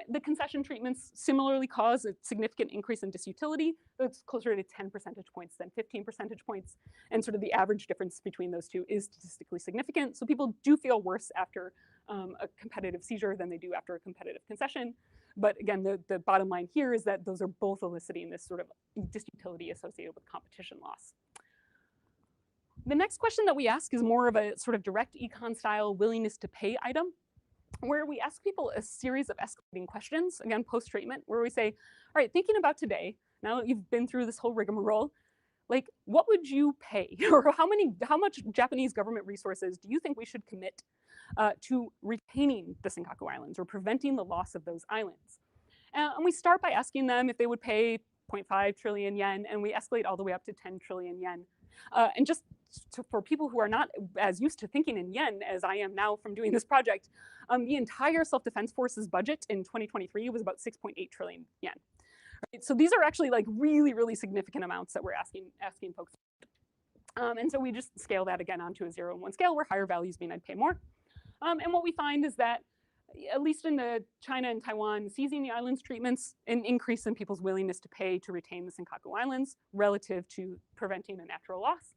The concession treatments similarly cause a significant increase in disutility. It's closer to 10 percentage points than 15 percentage points. And sort of the average difference between those two is statistically significant. So people do feel worse after a competitive seizure than they do after a competitive concession. But again, the bottom line here is that those are both eliciting this sort of disutility associated with competition loss. The next question that we ask is more of a sort of direct econ style willingness to pay item, where we ask people a series of escalating questions, again, post-treatment, where we say, all right, thinking about today, now that you've been through this whole rigmarole, like, what would you pay, or how much Japanese government resources do you think we should commit to retaining the Senkaku Islands or preventing the loss of those islands? And we start by asking them if they would pay 0.5 trillion yen, and we escalate all the way up to 10 trillion yen. And just for people who are not as used to thinking in yen as I am now from doing this project, the entire Self-Defense Forces budget in 2023 was about 6.8 trillion yen. Right? So these are actually like really, really significant amounts that we're asking folks. And so we just scale that again onto a 0 and 1 scale, where higher values mean I'd pay more. And what we find is that, at least in the China and Taiwan, seizing the islands treatments an increase in people's willingness to pay to retain the Senkaku Islands relative to preventing a natural loss.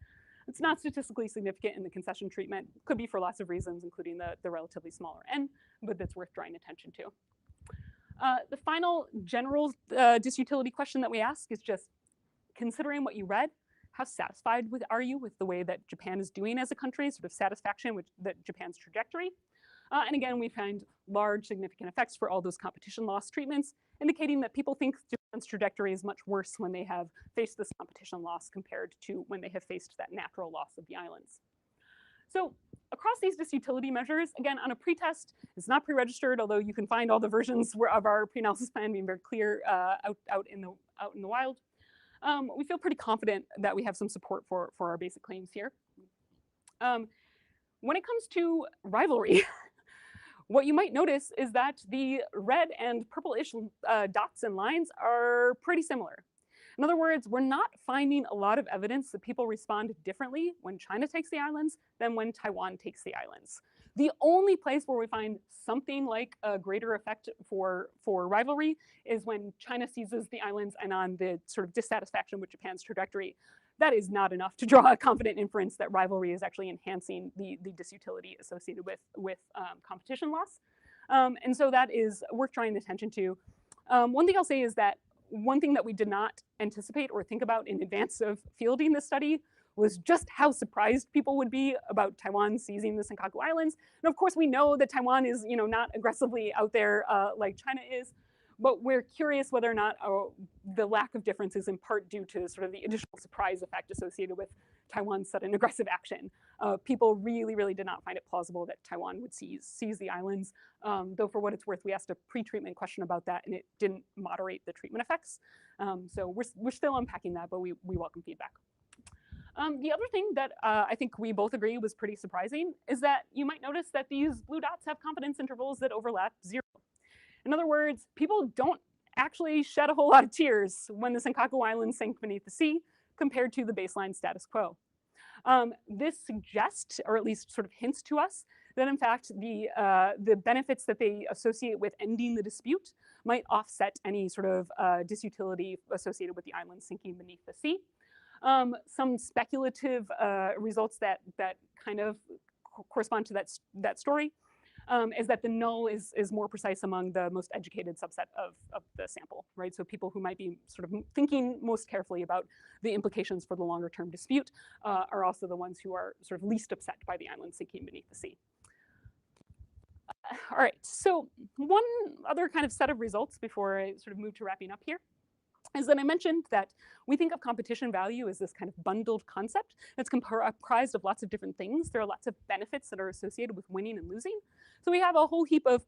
It's not statistically significant in the concession treatment. Could be for lots of reasons, including the relatively smaller n, but that's worth drawing attention to. The final general disutility question that we ask is just, considering what you read, how satisfied are you with the way that Japan is doing as a country, sort of satisfaction with Japan's trajectory? And again, we find large significant effects for all those competition loss treatments, indicating that people think Japan's trajectory is much worse when they have faced this competition loss compared to when they have faced that natural loss of the islands. So across these disutility measures, again, on a pretest, it's not pre-registered, although you can find all the versions of our pre-analysis plan being very clear out in the wild. We feel pretty confident that we have some support for our basic claims here. When it comes to rivalry, what you might notice is that the red and purple-ish dots and lines are pretty similar. In other words, we're not finding a lot of evidence that people respond differently when China takes the islands than when Taiwan takes the islands. The only place where we find something like a greater effect for rivalry is when China seizes the islands, and on the sort of dissatisfaction with Japan's trajectory. That is not enough to draw a confident inference that rivalry is actually enhancing the disutility associated with competition loss. And so that is worth drawing attention to. One thing I'll say is that one thing that we did not anticipate or think about in advance of fielding this study was just how surprised people would be about Taiwan seizing the Senkaku Islands. And of course, we know that Taiwan is, not aggressively out there like China is, but we're curious whether or not the lack of difference is in part due to sort of the additional surprise effect associated with Taiwan's sudden aggressive action. People really, really did not find it plausible that Taiwan would seize the islands, though for what it's worth, we asked a pre-treatment question about that, and it didn't moderate the treatment effects. So we're still unpacking that, but we welcome feedback. The other thing that I think we both agree was pretty surprising is that you might notice that these blue dots have confidence intervals that overlap 0. In other words, people don't actually shed a whole lot of tears when the Senkaku Islands sink beneath the sea compared to the baseline status quo. This suggests, or at least sort of hints to us, that in fact the benefits that they associate with ending the dispute might offset any sort of disutility associated with the island sinking beneath the sea. Some speculative results that kind of correspond to that story is that the null is more precise among the most educated subset of the sample, right? So people who might be sort of thinking most carefully about the implications for the longer term dispute are also the ones who are sort of least upset by the island sinking beneath the sea. All right, so one other kind of set of results before I sort of move to wrapping up here is that I mentioned that we think of competition value as this kind of bundled concept that's comprised of lots of different things. There are lots of benefits that are associated with winning and losing. So we have a whole heap of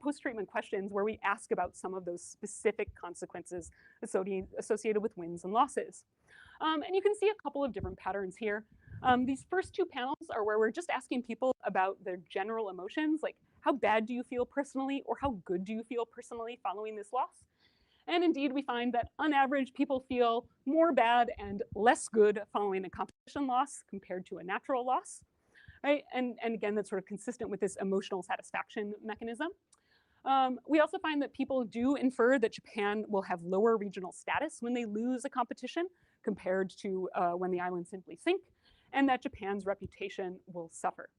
post-treatment questions where we ask about some of those specific consequences associated with wins and losses. And you can see a couple of different patterns here. These first two panels are where we're just asking people about their general emotions, like how bad do you feel personally, or how good do you feel personally following this loss? And indeed, we find that on average, people feel more bad and less good following a competition loss compared to a natural loss, right? And again, that's sort of consistent with this emotional satisfaction mechanism. We also find that people do infer that Japan will have lower regional status when they lose a competition compared to when the islands simply sink, and that Japan's reputation will suffer,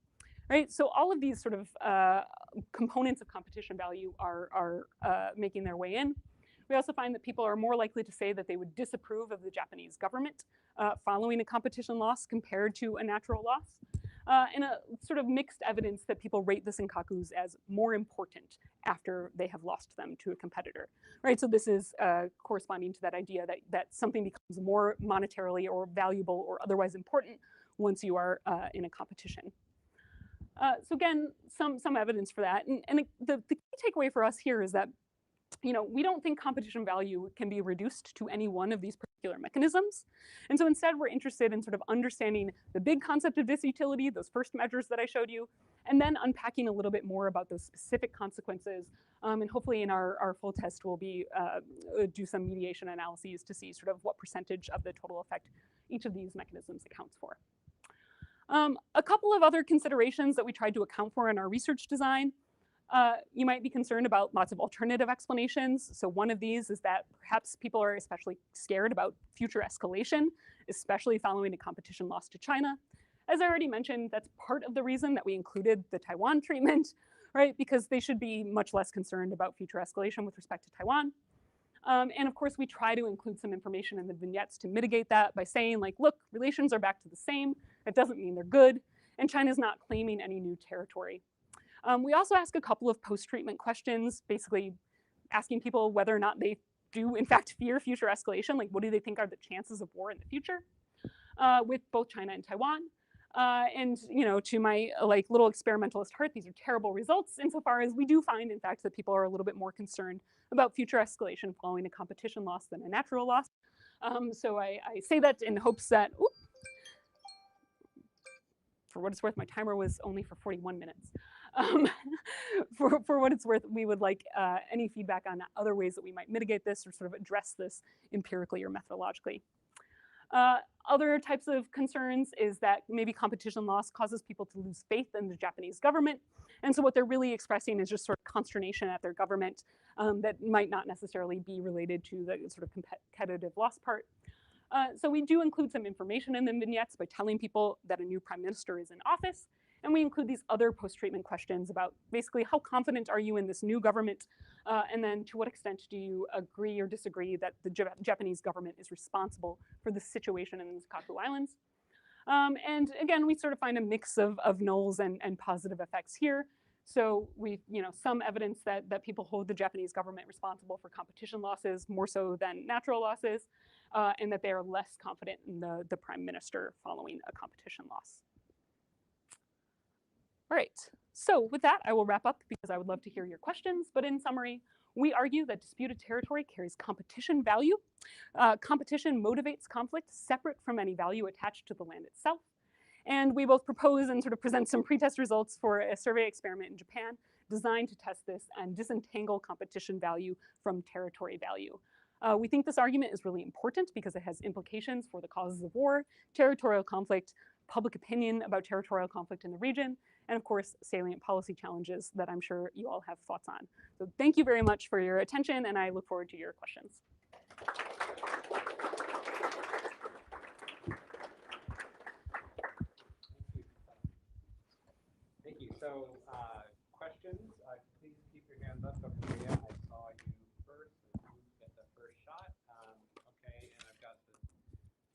right? So all of these sort of components of competition value are making their way in. We also find that people are more likely to say that they would disapprove of the Japanese government following a competition loss compared to a natural loss. and a sort of mixed evidence that people rate the senkakus as more important after they have lost them to a competitor, right? So this is corresponding to that idea that something becomes more monetarily or valuable or otherwise important once you are in a competition. So again, some evidence for that, and the key takeaway for us here is that we don't think competition value can be reduced to any one of these particular mechanisms. And so instead, we're interested in sort of understanding the big concept of disutility, those first measures that I showed you, and then unpacking a little bit more about those specific consequences. And hopefully in our full test, we'll do some mediation analyses to see sort of what percentage of the total effect each of these mechanisms accounts for. A couple of other considerations that we tried to account for in our research design. You might be concerned about lots of alternative explanations. So one of these is that perhaps people are especially scared about future escalation, especially following a competition loss to China. As I already mentioned, that's part of the reason that we included the Taiwan treatment, right? Because they should be much less concerned about future escalation with respect to Taiwan. And of course, we try to include some information in the vignettes to mitigate that by saying, like, look, relations are back to the same. That doesn't mean they're good. And China's not claiming any new territory. We also ask a couple of post-treatment questions, basically asking people whether or not they do in fact fear future escalation, like what do they think are the chances of war in the future with both China and Taiwan. And to my little experimentalist heart, these are terrible results insofar as we do find in fact that people are a little bit more concerned about future escalation following a competition loss than a natural loss. So I say that in hopes that, for what it's worth, my timer was only for 41 minutes. For what it's worth, we would like any feedback on other ways that we might mitigate this or sort of address this empirically or methodologically. Other types of concerns is that maybe competition loss causes people to lose faith in the Japanese government. And so what they're really expressing is just sort of consternation at their government that might not necessarily be related to the sort of competitive loss part. So we do include some information in the vignettes by telling people that a new prime minister is in office. And we include these other post-treatment questions about basically how confident are you in this new government? And then to what extent do you agree or disagree that the Japanese government is responsible for the situation in the Senkaku Islands? And again, we sort of find a mix of nulls and positive effects here. So we, some evidence that people hold the Japanese government responsible for competition losses more so than natural losses, and that they are less confident in the prime minister following a competition loss. All right, so with that, I will wrap up because I would love to hear your questions. But in summary, we argue that disputed territory carries competition value. Competition motivates conflict separate from any value attached to the land itself. And we both propose and sort of present some pretest results for a survey experiment in Japan designed to test this and disentangle competition value from territory value. We think this argument is really important because it has implications for the causes of war, territorial conflict, public opinion about territorial conflict in the region, and of course, salient policy challenges that I'm sure you all have thoughts on. So thank you very much for your attention, and I look forward to your questions. Thank you. So questions, please keep your hands up. Dr. Maria, I saw you first, and you get the first shot. Okay, and I've got the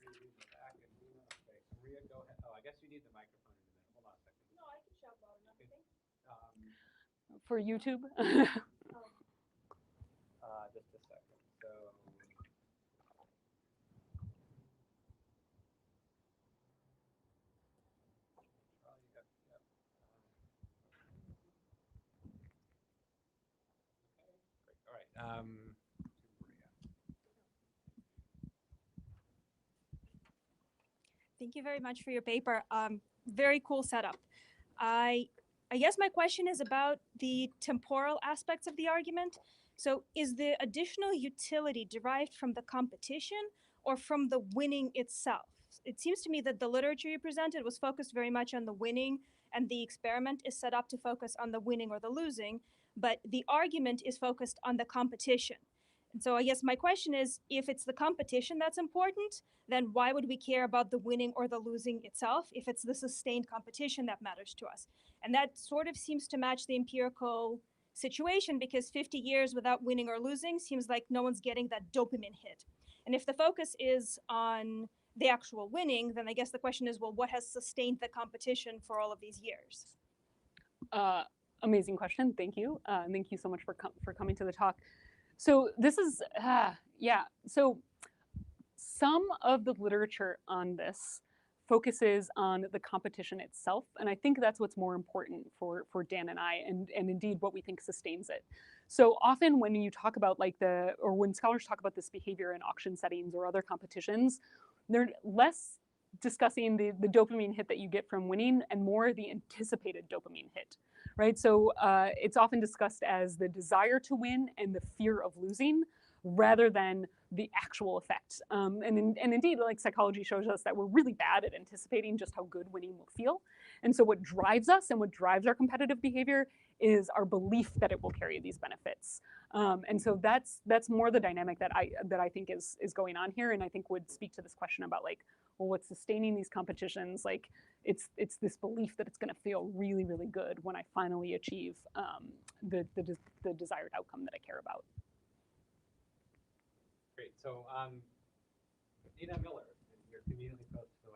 three in the back. And okay, Maria, go ahead. Oh, I guess you need the microphone in a minute. Hold on a second. No, I can shout loud enough, I think. For YouTube? Just a second. So. All right. Thank you very much for your paper. Very cool setup. I guess my question is about the temporal aspects of the argument. So is the additional utility derived from the competition or from the winning itself? It seems to me that the literature you presented was focused very much on the winning, and the experiment is set up to focus on the winning or the losing, but the argument is focused on the competition. And so I guess my question is, if it's the competition that's important, then why would we care about the winning or the losing itself if it's the sustained competition that matters to us? And that sort of seems to match the empirical situation, because 50 years without winning or losing seems like no one's getting that dopamine hit. And if the focus is on the actual winning, then I guess the question is, well, what has sustained the competition for all of these years? Amazing question. Thank you. Thank you so much for coming to the talk. So this is, yeah. So some of the literature on this focuses on the competition itself, and I think that's what's more important for Dan and I, and indeed what we think sustains it. So often when you talk about when scholars talk about this behavior in auction settings or other competitions, they're less discussing the dopamine hit that you get from winning and more the anticipated dopamine hit, right? So it's often discussed as the desire to win and the fear of losing rather than the actual effect. And indeed, like psychology shows us that we're really bad at anticipating just how good winning will feel. And so what drives us and what drives our competitive behavior is our belief that it will carry these benefits. And so that's more the dynamic that I think is going on here, and I think would speak to this question about like, well, what's sustaining these competitions? Like, it's this belief that it's going to feel really, really good when I finally achieve the desired outcome that I care about. Great. So, Nina Miller, you're conveniently close to the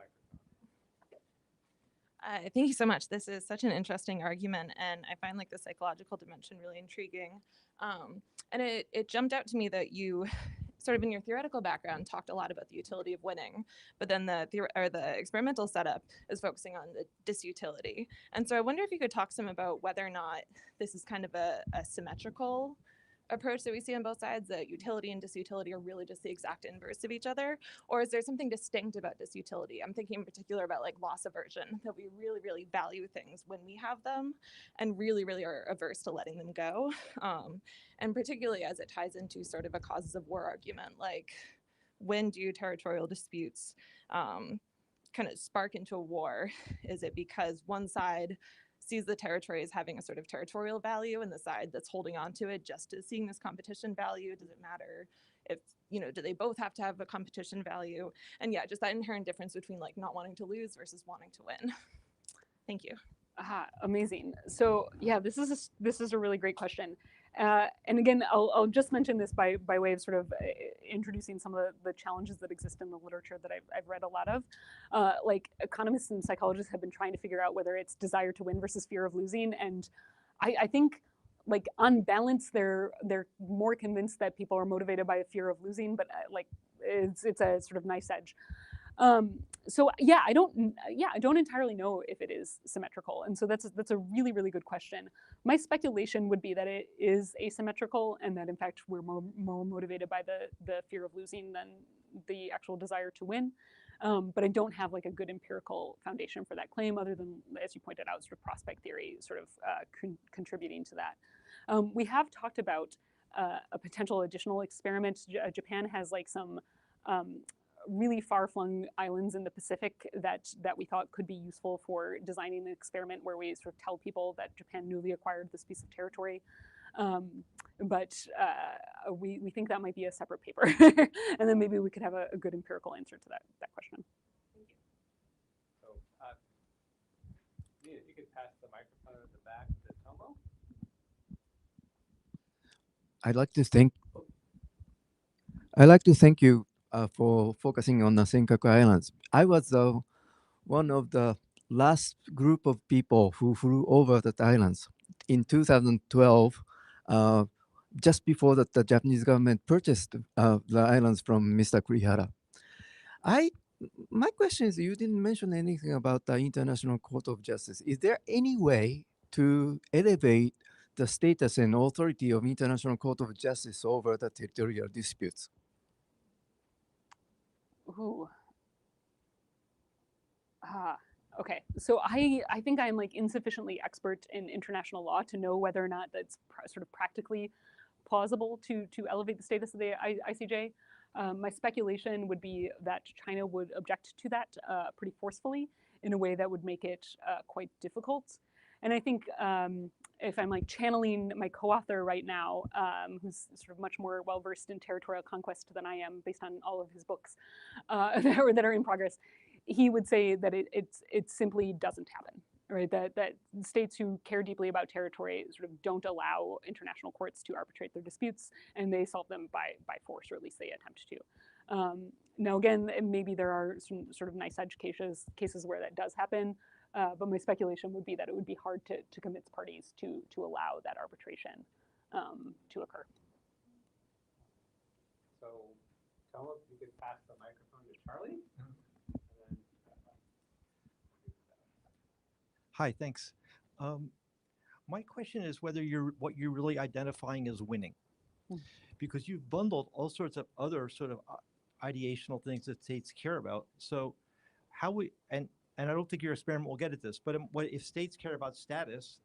microphone. Thank you so much. This is such an interesting argument, and I find like the psychological dimension really intriguing. And it jumped out to me that you sort of in your theoretical background talked a lot about the utility of winning, but then the experimental setup is focusing on the disutility. And so I wonder if you could talk some about whether or not this is kind of a symmetrical approach that we see on both sides, that utility and disutility are really just the exact inverse of each other, or is there something distinct about disutility? I'm thinking in particular about like loss aversion, that we really, really value things when we have them and really, really are averse to letting them go. And particularly as it ties into sort of a causes of war argument, like when do territorial disputes kind of spark into a war? Is it because one side sees the territory as having a sort of territorial value and the side that's holding on to it just is seeing this competition value? Does it matter if, do they both have to have a competition value? And yeah, just that inherent difference between like not wanting to lose versus wanting to win. Thank you. Amazing. So yeah, this is a really great question. And again, I'll just mention this by way of sort of introducing some of the challenges that exist in the literature that I've read a lot of. Like economists and psychologists have been trying to figure out whether it's desire to win versus fear of losing. And I think like on balance, they're more convinced that people are motivated by a fear of losing, but like it's a sort of nice edge. So yeah, I don't entirely know if it is symmetrical, and so that's a really, really good question. My speculation would be that it is asymmetrical, and that in fact we're more motivated by the fear of losing than the actual desire to win. But I don't have like a good empirical foundation for that claim, other than, as you pointed out, sort of prospect theory sort of contributing to that. We have talked about a potential additional experiment. Japan has like some really far-flung islands in the Pacific that we thought could be useful for designing an experiment where we sort of tell people that Japan newly acquired this piece of territory. But we think that might be a separate paper. And then maybe we could have a good empirical answer to that question. Thank you. So, Nina, if you could pass the microphone at the back to Tomo. I'd like to thank you for focusing on the Senkaku Islands. I was one of the last group of people who flew over the islands in 2012, just before that the Japanese government purchased the islands from Mr. Kurihara. My question is, you didn't mention anything about the International Court of Justice. Is there any way to elevate the status and authority of International Court of Justice over the territorial disputes? Ooh. Okay. So I think I'm like insufficiently expert in international law to know whether or not that's sort of practically plausible to elevate the status of the ICJ. My speculation would be that China would object to that pretty forcefully in a way that would make it quite difficult. And I think if I'm like channeling my co-author right now, who's sort of much more well-versed in territorial conquest than I am based on all of his books that are in progress, he would say that it simply doesn't happen, right? That states who care deeply about territory sort of don't allow international courts to arbitrate their disputes, and they solve them by force, or at least they attempt to. Now, again, maybe there are some sort of nice edge cases where that does happen, but my speculation would be that it would be hard to convince parties to allow that arbitration to occur. So, tell us, you could pass the microphone to Charlie. Hi, thanks. My question is whether what you're really identifying as winning, because you've bundled all sorts of other sort of ideational things that states care about. So how and I don't think your experiment will get at this, but what if states care about status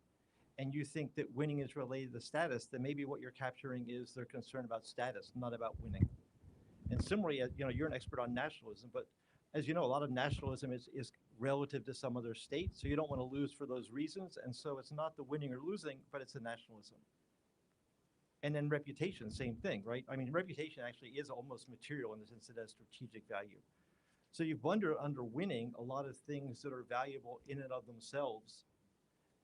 and you think that winning is related to status, then maybe what you're capturing is their concern about status, not about winning. And similarly, you're an expert on nationalism, but as you know, a lot of nationalism is relative to some other state, so you don't want to lose for those reasons, and so it's not the winning or losing, but it's the nationalism. And then reputation, same thing, right? I mean, reputation actually is almost material in the sense that it has strategic value. So you bundle under winning a lot of things that are valuable in and of themselves,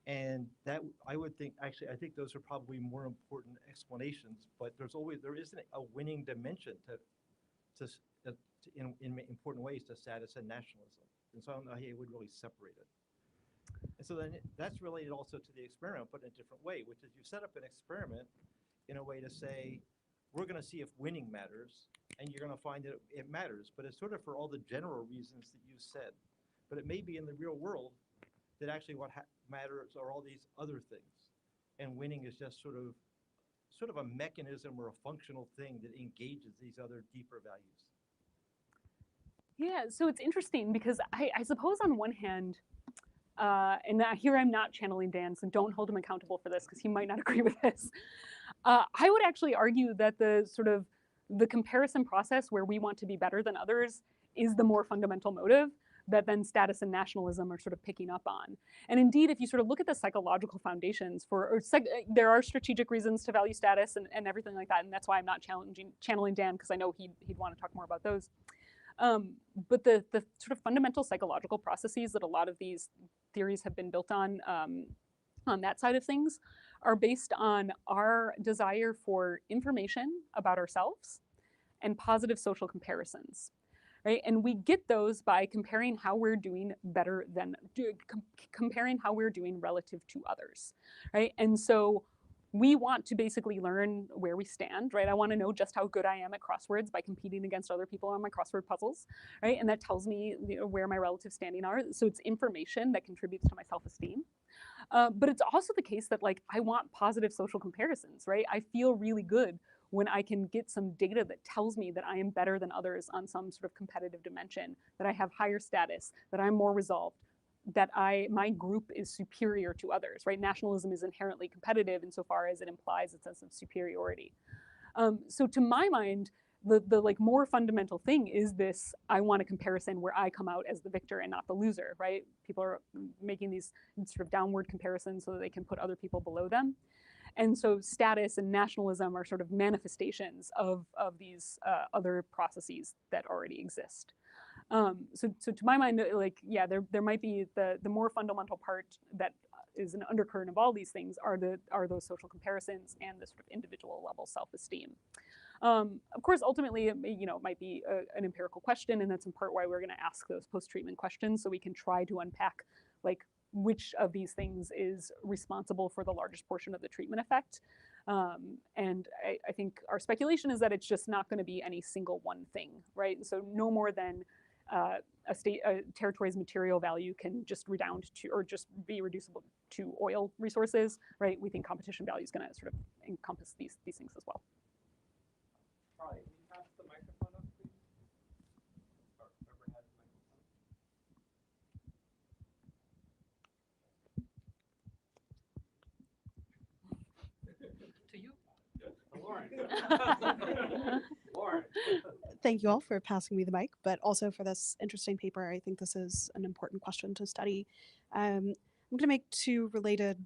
and that I would think, actually, I think those are probably more important explanations, but there isn't a winning dimension in important ways to status and nationalism. And so I don't know how you would really separate it. And so then that's related also to the experiment, but in a different way, which is you set up an experiment in a way to say, we're going to see if winning matters, and you're going to find that it matters, but it's sort of for all the general reasons that you said. But it may be in the real world that actually what matters are all these other things, and winning is just sort of a mechanism or a functional thing that engages these other deeper values. Yeah, so it's interesting because I suppose on one hand, and here I'm not channeling Dan, so don't hold him accountable for this because he might not agree with this. I would actually argue that the comparison process where we want to be better than others is the more fundamental motive that then status and nationalism are sort of picking up on. And indeed, if you sort of look at the psychological foundations there are strategic reasons to value status and everything like that, and that's why I'm not channeling Dan because I know he'd want to talk more about those. But the sort of fundamental psychological processes that a lot of these theories have been built on that side of things are based on our desire for information about ourselves and positive social comparisons, right? And we get those by comparing how we're doing comparing how we're doing relative to others, right? And so we want to basically learn where we stand, right? I want to know just how good I am at crosswords by competing against other people on my crossword puzzles, right? And that tells me where my relative standing are. So it's information that contributes to my self-esteem. But it's also the case that I want positive social comparisons, right? I feel really good when I can get some data that tells me that I am better than others on some sort of competitive dimension, that I have higher status, that I'm more resolved, that my group is superior to others, right? Nationalism is inherently competitive insofar as it implies a sense of superiority. So to my mind, the more fundamental thing is this: I want a comparison where I come out as the victor and not the loser, right? People are making these sort of downward comparisons so that they can put other people below them. And so status and nationalism are sort of manifestations of these other processes that already exist. So to my mind, there might be the more fundamental part that is an undercurrent of all these things are those social comparisons and the sort of individual level self-esteem. Of course, ultimately, it might be an empirical question, and that's in part why we're going to ask those post-treatment questions so we can try to unpack which of these things is responsible for the largest portion of the treatment effect. And I think our speculation is that it's just not going to be any single one thing, right? So no more than a territory's material value can just redound to, or just be reducible to oil resources, right? We think competition value is going to sort of encompass these things as well. Charlie, can you pass the microphone up, please? Or whoever has the microphone. To you. Lauren. Lauren. Thank you all for passing me the mic, but also for this interesting paper. I think this is an important question to study. I'm going to make two related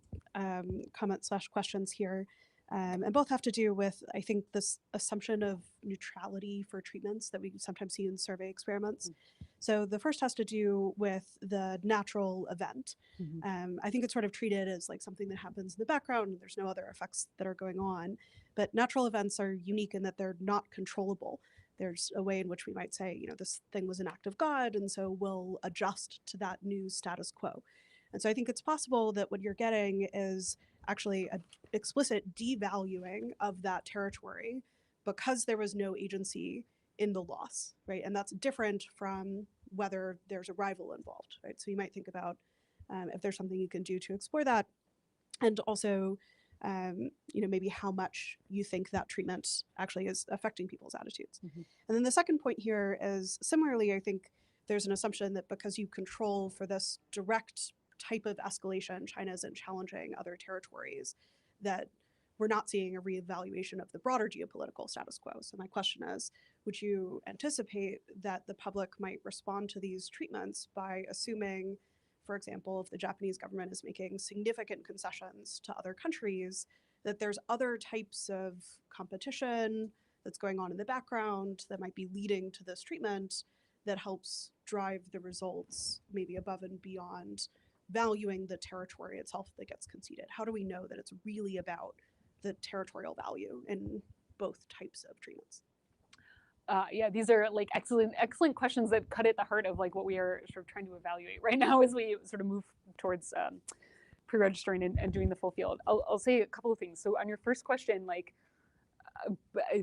comments/questions here, and both have to do with, I think, this assumption of neutrality for treatments that we sometimes see in survey experiments. So the first has to do with the natural event. I think it's sort of treated as something that happens in the background and there's no other effects that are going on. But natural events are unique in that they're not controllable. there's a way in which we might say, this thing was an act of God, and so we'll adjust to that new status quo. And so I think it's possible that what you're getting is actually an explicit devaluing of that territory because there was no agency in the loss, right? And that's different from whether there's a rival involved, right? So you might think about if there's something you can do to explore that, and also, maybe how much you think that treatment actually is affecting people's attitudes. Mm-hmm. And then the second point here is similarly, I think there's an assumption that because you control for this direct type of escalation, China isn't challenging other territories, that we're not seeing a reevaluation of the broader geopolitical status quo. So my question is, would you anticipate that the public might respond to these treatments by assuming, for example, if the Japanese government is making significant concessions to other countries, that there's other types of competition that's going on in the background that might be leading to this treatment that helps drive the results maybe above and beyond valuing the territory itself that gets conceded? How do we know that it's really about the territorial value in both types of treatments? Yeah, these are like excellent questions that cut at the heart of like what we are sort of trying to evaluate right now as we sort of move towards pre-registering and doing the full field. I'll say a couple of things. So on your first question, like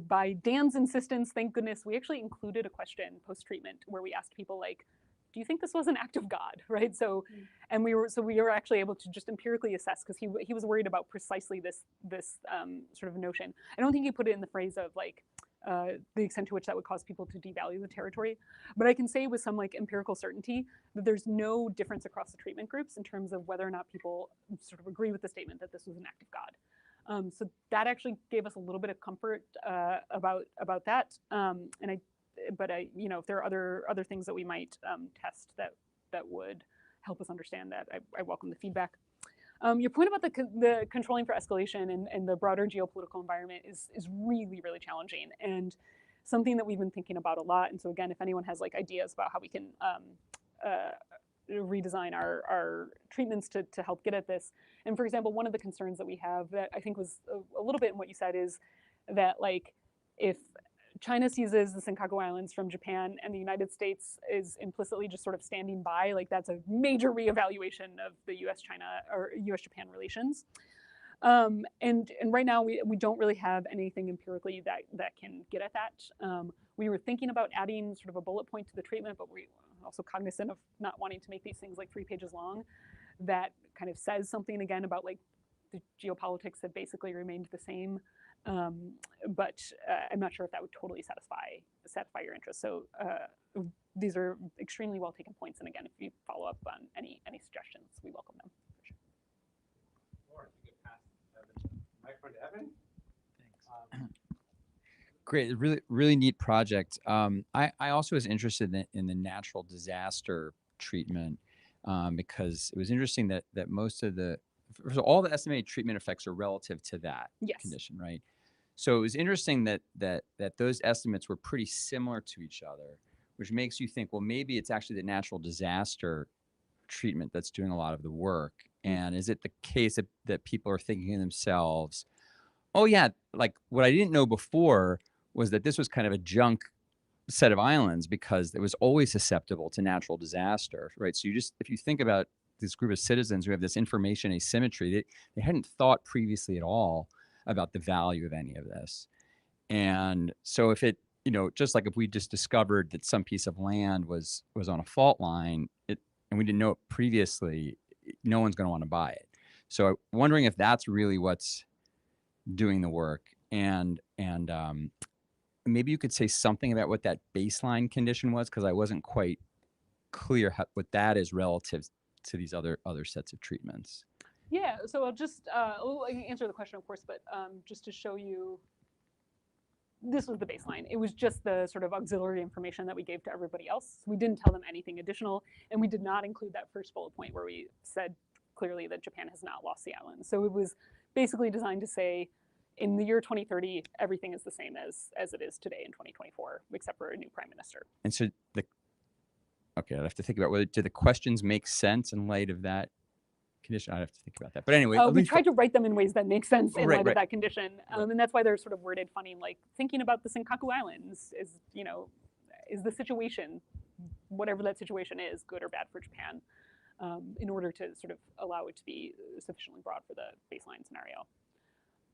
by Dan's insistence, thank goodness, we actually included a question post-treatment where we asked people like, do you think this was an act of God, right? So, and we were actually able to just empirically assess because he was worried about precisely this sort of notion. I don't think he put it in the phrase of like the extent to which that would cause people to devalue the territory, but I can say with some like empirical certainty that there's no difference across the treatment groups in terms of whether or not people sort of agree with the statement that this was an act of God. So that actually gave us a little bit of comfort about that. But if there are other things that we might test that would help us understand that, I welcome the feedback. Your point about the controlling for escalation and the broader geopolitical environment is really, really challenging and something that we've been thinking about a lot. And so again, if anyone has like ideas about how we can redesign our treatments to help get at this. And for example, one of the concerns that we have that I think was a little bit in what you said is that like if China seizes the Senkaku Islands from Japan and the United States is implicitly just sort of standing by, like that's a major reevaluation of the US-China or US-Japan relations. And right now we don't really have anything empirically that can get at that. We were thinking about adding sort of a bullet point to the treatment, but we're also cognizant of not wanting to make these things like 3 pages long. That kind of says something again about like the geopolitics have basically remained the same. But I'm not sure if that would totally satisfy your interest. So these are extremely well taken points. And again, if you follow up on any suggestions, we welcome them. Lauren, you could pass the microphone to Evan. Thanks. Great, really neat project. I also was interested in the natural disaster treatment because it was interesting that most of all the estimated treatment effects are relative to that condition, right? So it was interesting that those estimates were pretty similar to each other, which makes you think, well, maybe it's actually the natural disaster treatment that's doing a lot of the work. And is it the case that people are thinking to themselves, oh yeah, like what I didn't know before was that this was kind of a junk set of islands because it was always susceptible to natural disaster, right? So if you think about this group of citizens who have this information asymmetry, they hadn't thought previously at all about the value of any of this. And so if it, just like if we just discovered that some piece of land was on a fault line, and we didn't know it previously, no one's going to want to buy it. So I'm wondering if that's really what's doing the work. And maybe you could say something about what that baseline condition was, because I wasn't quite clear what that is relative to these other sets of treatments. Yeah, so I'll just I'll answer the question, of course, but just to show you, this was the baseline. It was just the sort of auxiliary information that we gave to everybody else. We didn't tell them anything additional, and we did not include that first bullet point where we said clearly that Japan has not lost the island. So it was basically designed to say, in the year 2030, everything is the same as it is today in 2024, except for a new prime minister. And so okay, I have to think about do the questions make sense in light of that condition? I'd have to think about that. But anyway, we tried to write them in ways that make sense in Right, light right. of that condition, and that's why they're sort of worded funny. Like thinking about the Senkaku Islands is, is the situation, whatever that situation is, good or bad for Japan, in order to sort of allow it to be sufficiently broad for the baseline scenario.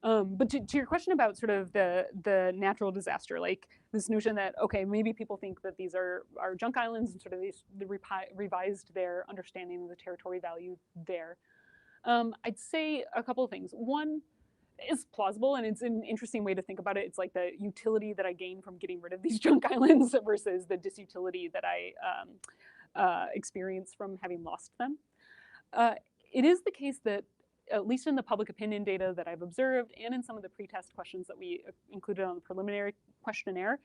But to your question about sort of the natural disaster, like this notion that, okay, maybe people think that these are junk islands and sort of they revised their understanding of the territory value there. I'd say a couple of things. One is plausible, and it's an interesting way to think about it. It's like the utility that I gain from getting rid of these junk islands versus the disutility that I experience from having lost them. It is the case that, at least in the public opinion data that I've observed and in some of the pretest questions that we included on the preliminary questionnaire,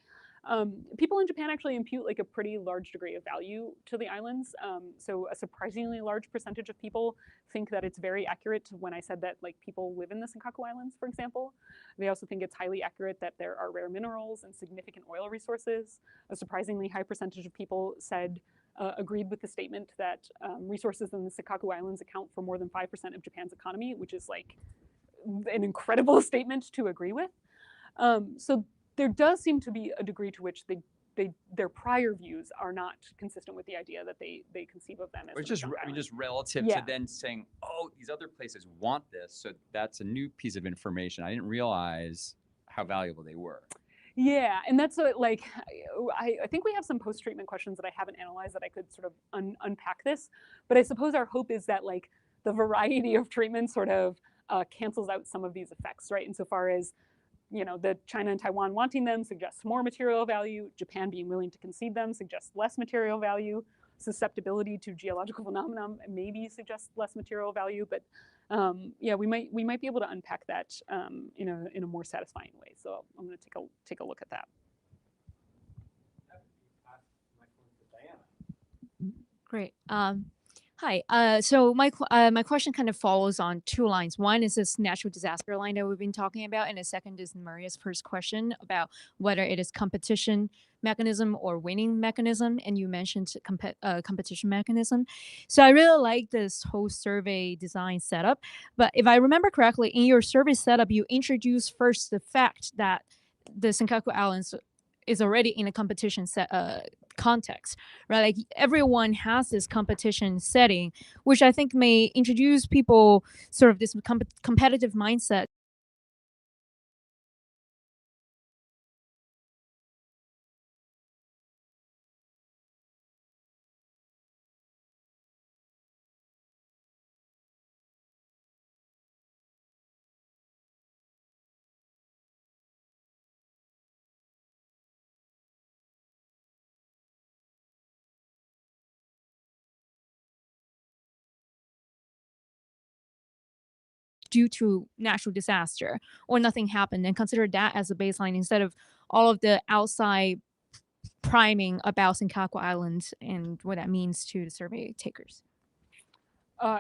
people in Japan actually impute like a pretty large degree of value to the islands. So a surprisingly large percentage of people think that it's very accurate when I said that like people live in the Senkaku Islands, for example. They also think it's highly accurate that there are rare minerals and significant oil resources. A surprisingly high percentage of people said agreed with the statement that resources in the Senkaku Islands account for more than 5% of Japan's economy, which is like an incredible statement to agree with. So there does seem to be a degree to which their prior views are not consistent with the idea that they conceive of them as. Or just relative to then saying, oh, these other places want this, so that's a new piece of information. I didn't realize how valuable they were. Yeah, and that's like, I think we have some post-treatment questions that I haven't analyzed that I could sort of unpack this, but I suppose our hope is that like the variety of treatment sort of cancels out some of these effects, right? Insofar as, the China and Taiwan wanting them suggests more material value, Japan being willing to concede them suggests less material value, susceptibility to geological phenomena maybe suggests less material value, but yeah, we might be able to unpack that in a more satisfying way. So I'm going to take a look at that. Great. Hi. So my question kind of follows on two lines. One is this natural disaster line that we've been talking about, and the second is Maria's first question about whether it is competition mechanism or winning mechanism, and you mentioned competition mechanism. So I really like this whole survey design setup, but if I remember correctly, in your survey setup, you introduced first the fact that the Senkaku Islands is already in a competition context, right? Like everyone has this competition setting, which I think may introduce people sort of this competitive mindset. Due to natural disaster or nothing happened, and consider that as a baseline instead of all of the outside priming about Senkaku Island and what that means to the survey takers.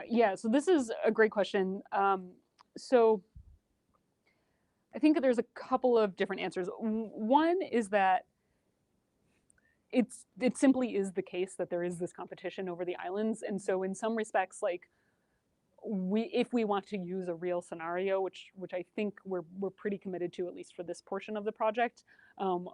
Yeah, so this is a great question. So I think that there's a couple of different answers. One is that it simply is the case that there is this competition over the islands, and so in some respects, like if we want to use a real scenario, which I think we're pretty committed to, at least for this portion of the project,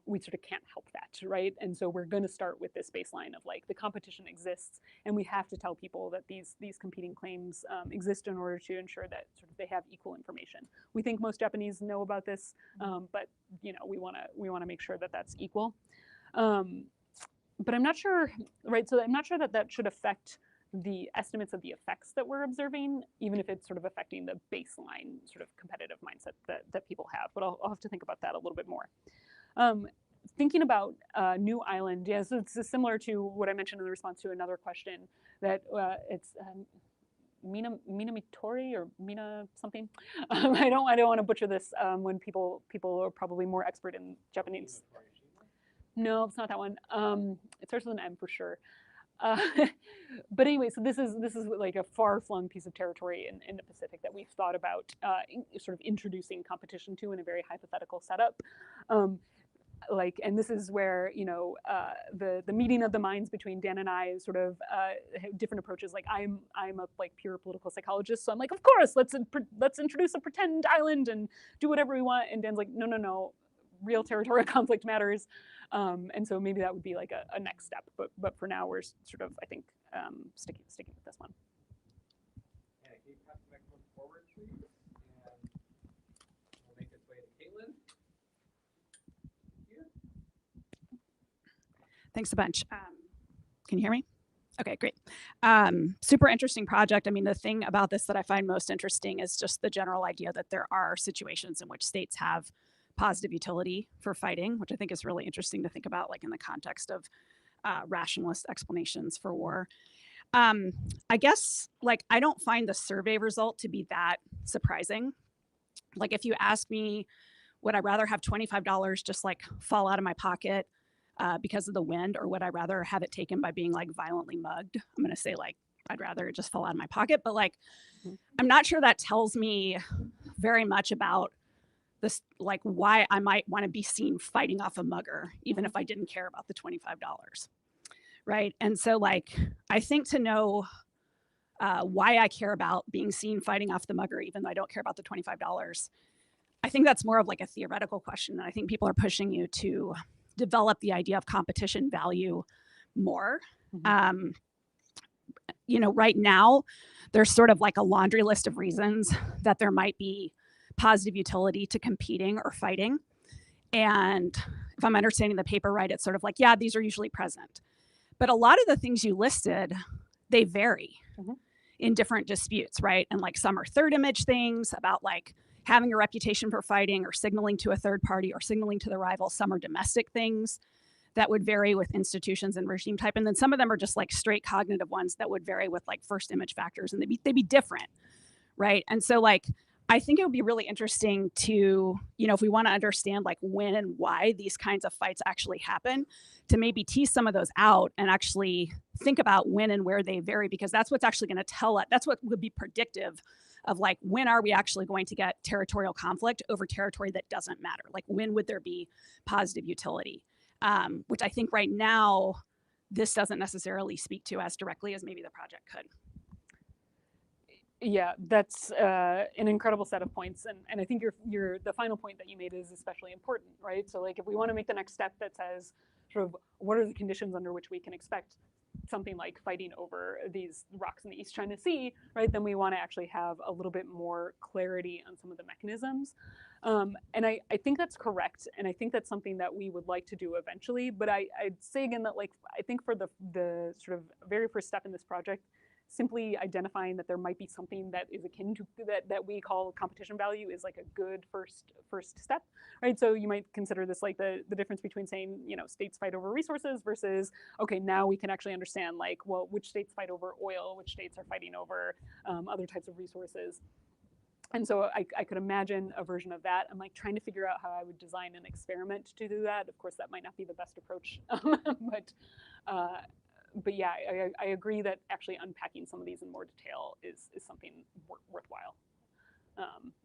we sort of can't help that, right? And so we're going to start with this baseline of like the competition exists, and we have to tell people that these competing claims exist in order to ensure that sort of they have equal information. We think most Japanese know about this, but we want to make sure that that's equal. But I'm not sure, right? So I'm not sure that should affect the estimates of the effects that we're observing, even if it's sort of affecting the baseline sort of competitive mindset that people have. But I'll have to think about that a little bit more. Thinking about New Island, yeah, so it's similar to what I mentioned in response to another question, that it's Minamitori or Mina something. I don't want to butcher this when people are probably more expert in Japanese. No, it's not that one. It starts with an M for sure. But anyway, so this is like a far-flung piece of territory in the Pacific that we've thought about sort of introducing competition to in a very hypothetical setup. like, and this is where, the meeting of the minds between Dan and I is sort of have different approaches. Like I'm a like pure political psychologist, so I'm like, of course, let's introduce a pretend island and do whatever we want. And Dan's like, no, real territorial conflict matters. And so maybe that would be like a next step. But for now, we're sort of, I think, sticking with this one. And can you pass the microphone forward, please? And we'll make its way to Caitlin. Thanks a bunch. Can you hear me? Okay, great. Super interesting project. I mean, the thing about this that I find most interesting is just the general idea that there are situations in which states have positive utility for fighting, which I think is really interesting to think about, like in the context of rationalist explanations for war. I guess, like, I don't find the survey result to be that surprising. Like, if you ask me, would I rather have $25 just like fall out of my pocket because of the wind, or would I rather have it taken by being like violently mugged? I'm going to say like, I'd rather it just fall out of my pocket, but like, I'm not sure that tells me very much about this, like why I might want to be seen fighting off a mugger, even if I didn't care about the $25. Right. And so like, I think to know why I care about being seen fighting off the mugger, even though I don't care about the $25, I think that's more of like a theoretical question. And I think people are pushing you to develop the idea of competition value more. Right now, there's sort of like a laundry list of reasons that there might be positive utility to competing or fighting. And if I'm understanding the paper right, it's sort of like, yeah, these are usually present. But a lot of the things you listed, they vary in different disputes, right? And like some are third image things about like having a reputation for fighting or signaling to a third party or signaling to the rival. Some are domestic things that would vary with institutions and regime type. And then some of them are just like straight cognitive ones that would vary with like first image factors, and they'd be different, right? And so like, I think it would be really interesting to, if we want to understand like when and why these kinds of fights actually happen, to maybe tease some of those out and actually think about when and where they vary, because that's what's actually going to tell us, that's what would be predictive of like, when are we actually going to get territorial conflict over territory that doesn't matter? Like, when would there be positive utility? Which I think right now, this doesn't necessarily speak to as directly as maybe the project could. Yeah, that's an incredible set of points, and I think the final point that you made is especially important, right? So like, if we want to make the next step that says sort of what are the conditions under which we can expect something like fighting over these rocks in the East China Sea, right? Then we want to actually have a little bit more clarity on some of the mechanisms. And I think that's correct, and I think that's something that we would like to do eventually. But I'd say again that like, I think for the sort of very first step in this project, simply identifying that there might be something that is akin to that we call competition value is like a good first step, right? So you might consider this like the difference between saying, states fight over resources versus, okay, now we can actually understand like, well, which states fight over oil, which states are fighting over other types of resources. And so I could imagine a version of that. I'm like trying to figure out how I would design an experiment to do that. Of course, that might not be the best approach, but yeah, I agree that actually unpacking some of these in more detail is something worthwhile.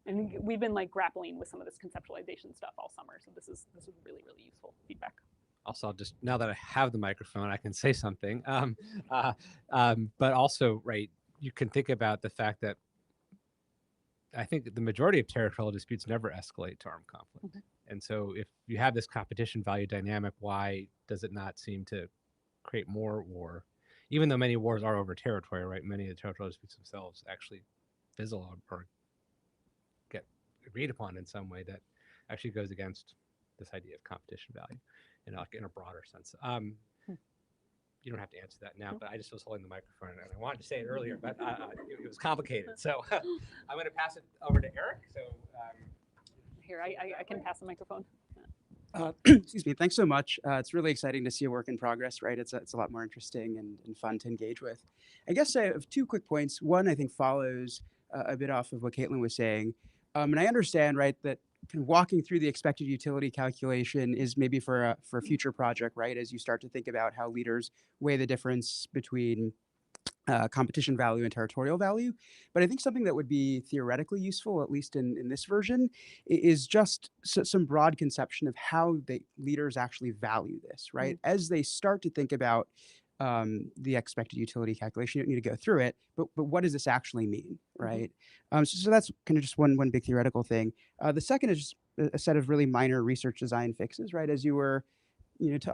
And we've been like grappling with some of this conceptualization stuff all summer, so this is really, really useful feedback. Also, just now that I have the microphone, I can say something. But also, right, you can think about the fact that I think the majority of territorial disputes never escalate to armed conflict. And so if you have this competition value dynamic, why does it not seem to create more war? Even though many wars are over territory, right? Many of the territorial disputes themselves actually fizzle or get agreed upon in some way that actually goes against this idea of competition value, in a broader sense. You don't have to answer that now, but I just was holding the microphone and I wanted to say it earlier, but it was complicated. So I'm going to pass it over to Eric. So here, I can pass the microphone. Excuse me. Thanks so much. It's really exciting to see a work in progress, right? It's a lot more interesting and fun to engage with. I guess I have 2 quick points. One, I think, follows a bit off of what Caitlin was saying. And I understand, right, that kind of walking through the expected utility calculation is maybe for a future project, right? As you start to think about how leaders weigh the difference between competition value and territorial value. But I think something that would be theoretically useful, at least in this version, is just some broad conception of how the leaders actually value this, right? As they start to think about the expected utility calculation, you don't need to go through it, but what does this actually mean, right? So that's kind of just one big theoretical thing. The second is just a set of really minor research design fixes, right? As you were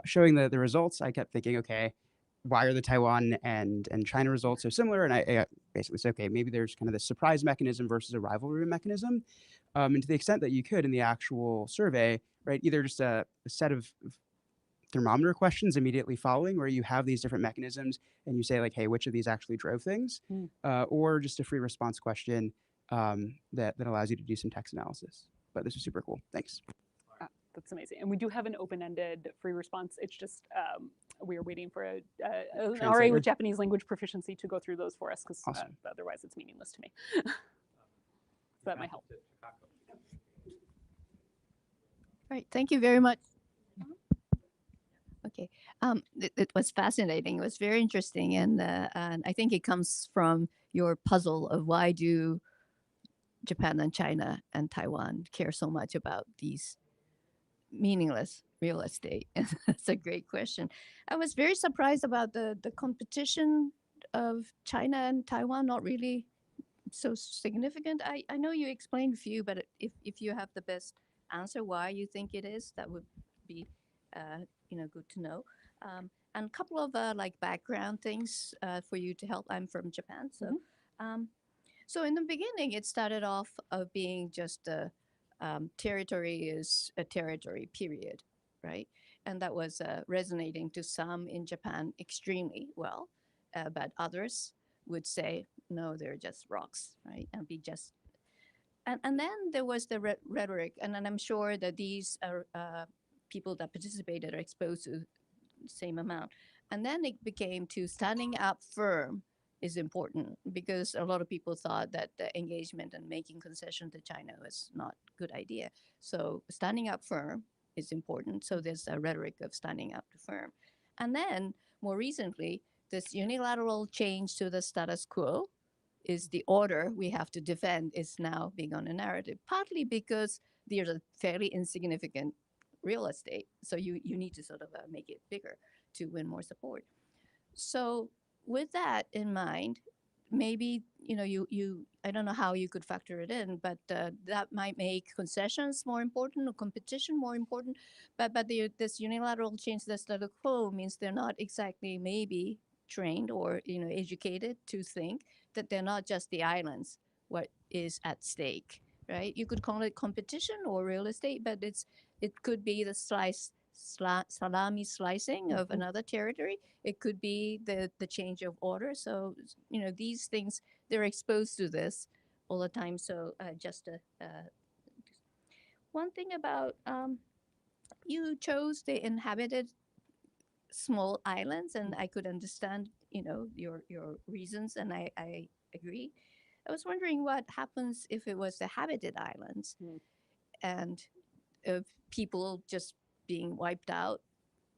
showing the results, I kept thinking, okay, why are the Taiwan and China results so similar? And I basically said, okay, maybe there's kind of this surprise mechanism versus a rivalry mechanism. And to the extent that you could in the actual survey, right, either just a set of thermometer questions immediately following where you have these different mechanisms and you say like, hey, which of these actually drove things? Or just a free response question that allows you to do some text analysis. But this is super cool. Thanks. That's amazing. And we do have an open-ended free response. It's just we are waiting for an RA with Japanese language proficiency to go through those for us, because otherwise it's meaningless to me. So that might help. All right, thank you very much. Okay, it was fascinating. It was very interesting, and I think it comes from your puzzle of why do Japan and China and Taiwan care so much about these meaningless real estate? And that's a great question. I was very surprised about the competition of China and Taiwan, not really so significant. I know you explained a few, but if you have the best answer why you think it is, that would be good to know. And a couple of like background things for you to help. I'm from Japan, so so in the beginning it started off of being just territory is a territory, period, right? And that was resonating to some in Japan extremely well, but others would say, no, they're just rocks, right? And be just, and then there was the rhetoric, and then I'm sure that these are people that participated are exposed to the same amount. And then it became to standing up firm is important, because a lot of people thought that the engagement and making concession to China was not a good idea. So standing up firm is important. So there's a rhetoric of standing up to firm. And then more recently, this unilateral change to the status quo is the order we have to defend is now being on a narrative, partly because there's a fairly insignificant real estate. So you need to sort of make it bigger to win more support. So with that in mind, maybe, you I don't know how you could factor it in, but that might make concessions more important or competition more important. But this unilateral change to the status quo means they're not exactly maybe trained or educated to think that they're not just the islands what is at stake, right? You could call it competition or real estate, but it could be the salami slicing of another territory. It could be the change of order. So these things, they're exposed to this all the time. So just one thing about you chose the inhabited small islands, and I could understand your reasons, and I agree. I was wondering what happens if it was the habited islands and of people just being wiped out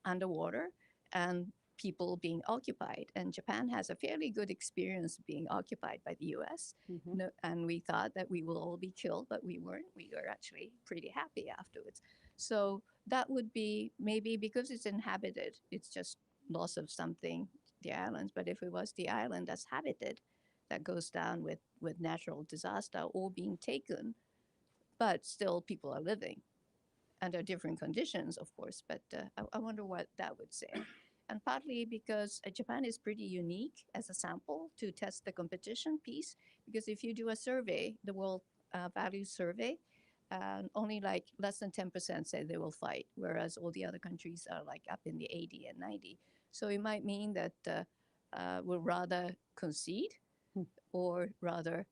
underwater and people being occupied. And Japan has a fairly good experience being occupied by the US. And we thought that we will all be killed, but we weren't. We were actually pretty happy afterwards. So that would be maybe because it's inhabited, it's just loss of something, the islands. But if it was the island that's habited, that goes down with natural disaster or being taken, but still people are living under different conditions, of course. But I wonder what that would say. And partly because Japan is pretty unique as a sample to test the competition piece, because if you do a survey, the World Value Survey, only like less than 10% say they will fight, whereas all the other countries are like up in the 80 and 90. So it might mean that we'll rather concede or rather,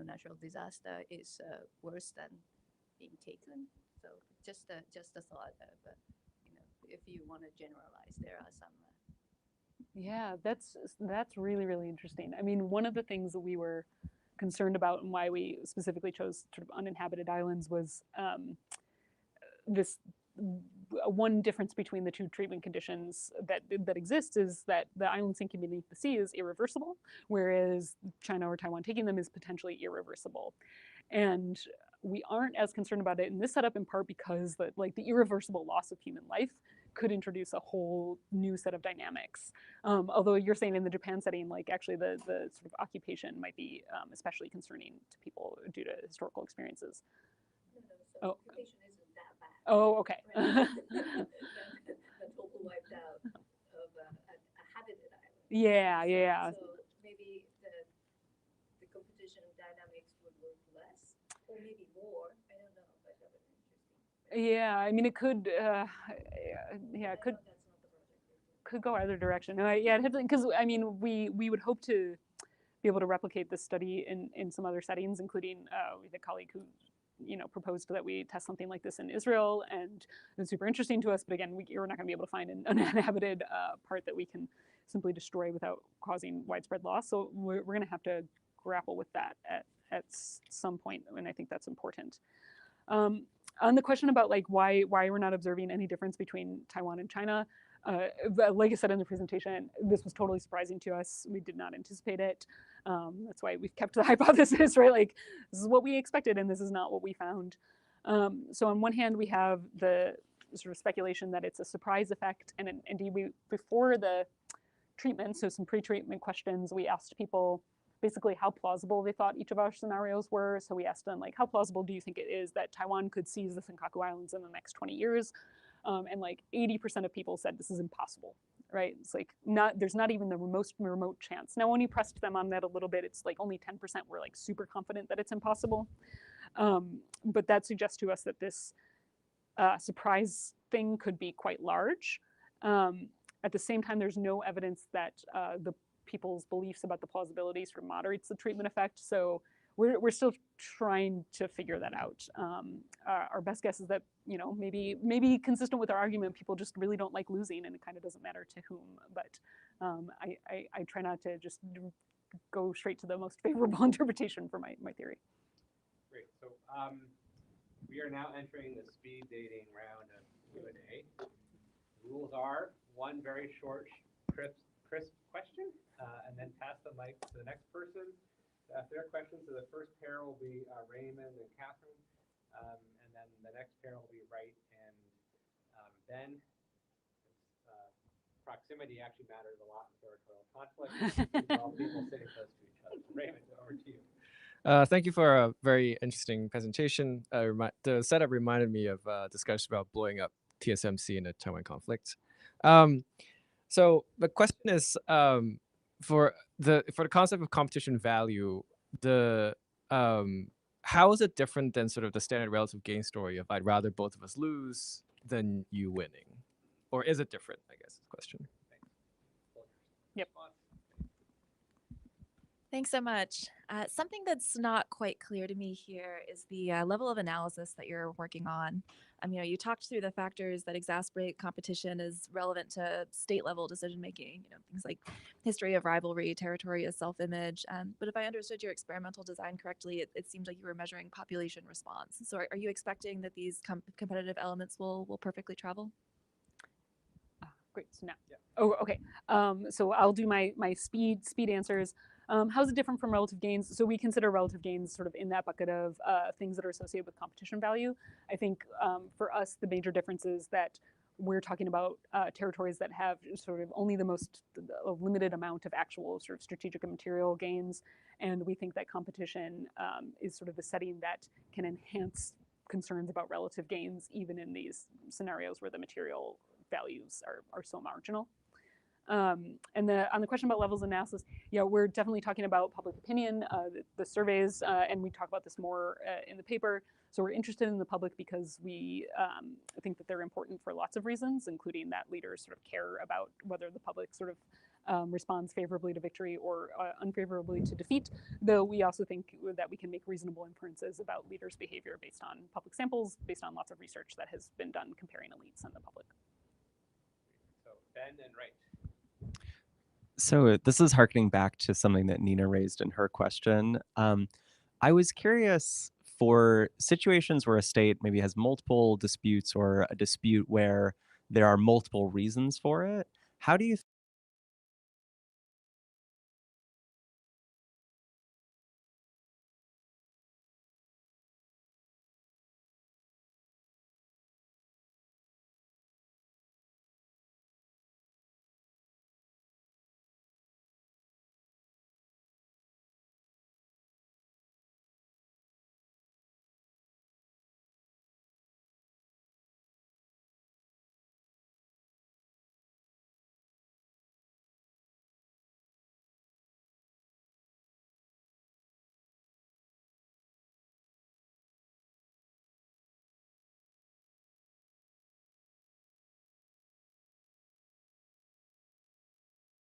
natural disaster is worse than being taken. So just a thought of, if you want to generalize, there are some. Yeah, that's really, really interesting. I mean, one of the things that we were concerned about and why we specifically chose sort of uninhabited islands was this one difference between the two treatment conditions that exists is that the island sinking beneath the sea is irreversible, whereas China or Taiwan taking them is potentially irreversible. And we aren't as concerned about it in this setup, in part because the irreversible loss of human life could introduce a whole new set of dynamics. Although you're saying in the Japan setting, like actually the sort of occupation might be especially concerning to people due to historical experiences. Oh. Oh, okay. Yeah, yeah. So maybe the competition dynamics would work less, or maybe more. I don't know, but that would be interesting. Yeah, I mean, it could, yeah, it could go either direction. No, yeah, because I mean, we would hope to be able to replicate this study in some other settings, including we had a colleague who proposed that we test something like this in Israel, and it's super interesting to us. But again, we're not going to be able to find an uninhabited part that we can simply destroy without causing widespread loss. So we're going to have to grapple with that at some point, and I think that's important. On the question about like why we're not observing any difference between Taiwan and China, like I said in the presentation, this was totally surprising to us. We did not anticipate it. That's why we've kept the hypothesis, right? Like, this is what we expected, and this is not what we found. So on one hand, we have the sort of speculation that it's a surprise effect, and indeed, before the treatment, so some pre-treatment questions, we asked people basically how plausible they thought each of our scenarios were. So we asked them, like, how plausible do you think it is that Taiwan could seize the Senkaku Islands in the next 20 years? And like 80% of people said this is impossible, right? It's like there's not even the most remote chance. Now, when you pressed them on that a little bit, it's like only 10% were like super confident that it's impossible. But that suggests to us that this surprise thing could be quite large. At the same time, there's no evidence that the people's beliefs about the plausibility sort of moderates the treatment effect. So we're still trying to figure that out. Our best guess is that, maybe consistent with our argument, people just really don't like losing, and it kind of doesn't matter to whom. But I try not to just go straight to the most favorable interpretation for my theory. Great. So we are now entering the speed dating round of Q&A. The rules are one very short, crisp question, and then pass the mic to the next person to ask their questions. So the first pair will be Raymond and Catherine, and then the next pair will be Wright and Ben. Proximity actually matters a lot in territorial conflict. All people sitting close to each other. Raymond, over to you. Thank you for a very interesting presentation. The setup reminded me of discussions about blowing up TSMC in the Taiwan conflict. So the question is, for the concept of competition value, how is it different than sort of the standard relative gain story of I'd rather both of us lose than you winning? Or is it different, I guess, is the question. Yep. Thanks so much. Something that's not quite clear to me here is the level of analysis that you're working on. You talked through the factors that exacerbate competition as relevant to state-level decision-making, things like history of rivalry, territorial self-image. But if I understood your experimental design correctly, it seemed like you were measuring population response. So are you expecting that these competitive elements will perfectly travel? Great. So now, oh, okay. So I'll do my speed answers. How's it different from relative gains? So we consider relative gains sort of in that bucket of things that are associated with competition value. I think for us, the major difference is that we're talking about territories that have sort of only the most limited amount of actual sort of strategic and material gains. And we think that competition is sort of the setting that can enhance concerns about relative gains, even in these scenarios where the material values are so marginal. And on the question about levels of analysis, yeah, we're definitely talking about public opinion, the surveys, and we talk about this more in the paper. So we're interested in the public because we think that they're important for lots of reasons, including that leaders sort of care about whether the public sort of responds favorably to victory or unfavorably to defeat, though we also think that we can make reasonable inferences about leaders' behavior based on public samples, based on lots of research that has been done comparing elites and the public. So Ben and Wright. So this is harkening back to something that Nina raised in her question. I was curious for situations where a state maybe has multiple disputes or a dispute where there are multiple reasons for it, how do you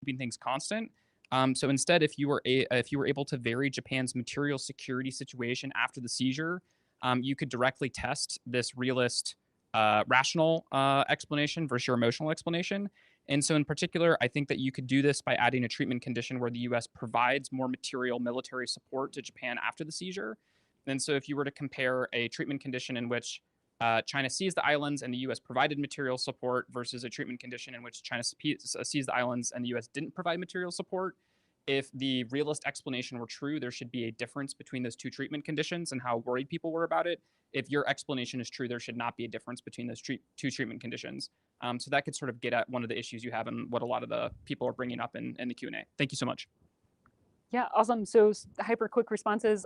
keeping things constant. So instead, if you were able to vary Japan's material security situation after the seizure, you could directly test this realist rational explanation versus your emotional explanation. And so in particular, I think that you could do this by adding a treatment condition where the US provides more material military support to Japan after the seizure. And so if you were to compare a treatment condition in which China seized the islands and the US provided material support versus a treatment condition in which China seized the islands and the US didn't provide material support, if the realist explanation were true, there should be a difference between those two treatment conditions and how worried people were about it. If your explanation is true, there should not be a difference between those two treatment conditions. So that could sort of get at one of the issues you have and what a lot of the people are bringing up in the Q&A. Thank you so much. Yeah, awesome. So hyper quick responses.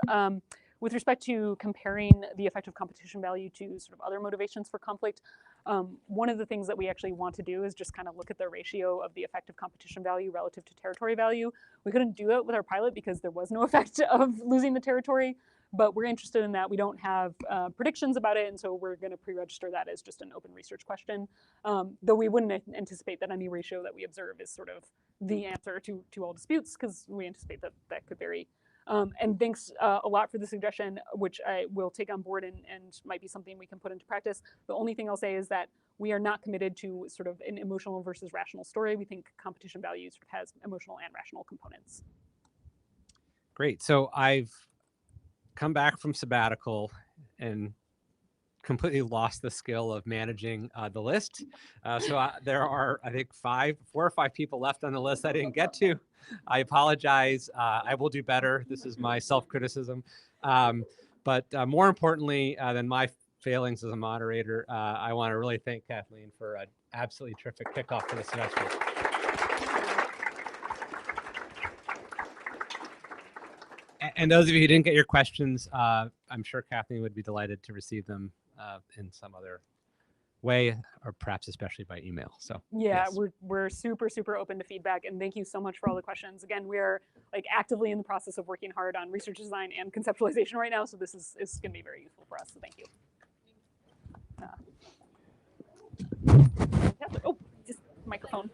With respect to comparing the effective competition value to sort of other motivations for conflict, one of the things that we actually want to do is just kind of look at the ratio of the effective competition value relative to territory value. We couldn't do it with our pilot because there was no effect of losing the territory, but we're interested in that. We don't have predictions about it, and so we're going to pre-register that as just an open research question, though we wouldn't anticipate that any ratio that we observe is sort of the answer to all disputes, because we anticipate that that could vary. And thanks a lot for the suggestion, which I will take on board and might be something we can put into practice. The only thing I'll say is that we are not committed to sort of an emotional versus rational story. We think competition value sort of has emotional and rational components. Great. So I've come back from sabbatical and completely lost the skill of managing the list. There are, I think, 4 or 5 people left on the list I didn't get to. I apologize. I will do better. This is my self-criticism. But more importantly than my failings as a moderator, I want to really thank Kathleen for an absolutely terrific kickoff for the semester. And those of you who didn't get your questions, I'm sure Kathleen would be delighted to receive them in some other way, or perhaps especially by email. So yeah, yes. we're super open to feedback, and thank you so much for all the questions. Again, we're like actively in the process of working hard on research design and conceptualization right now, so this is going to be very useful for us. So thank you. Oh, just microphone.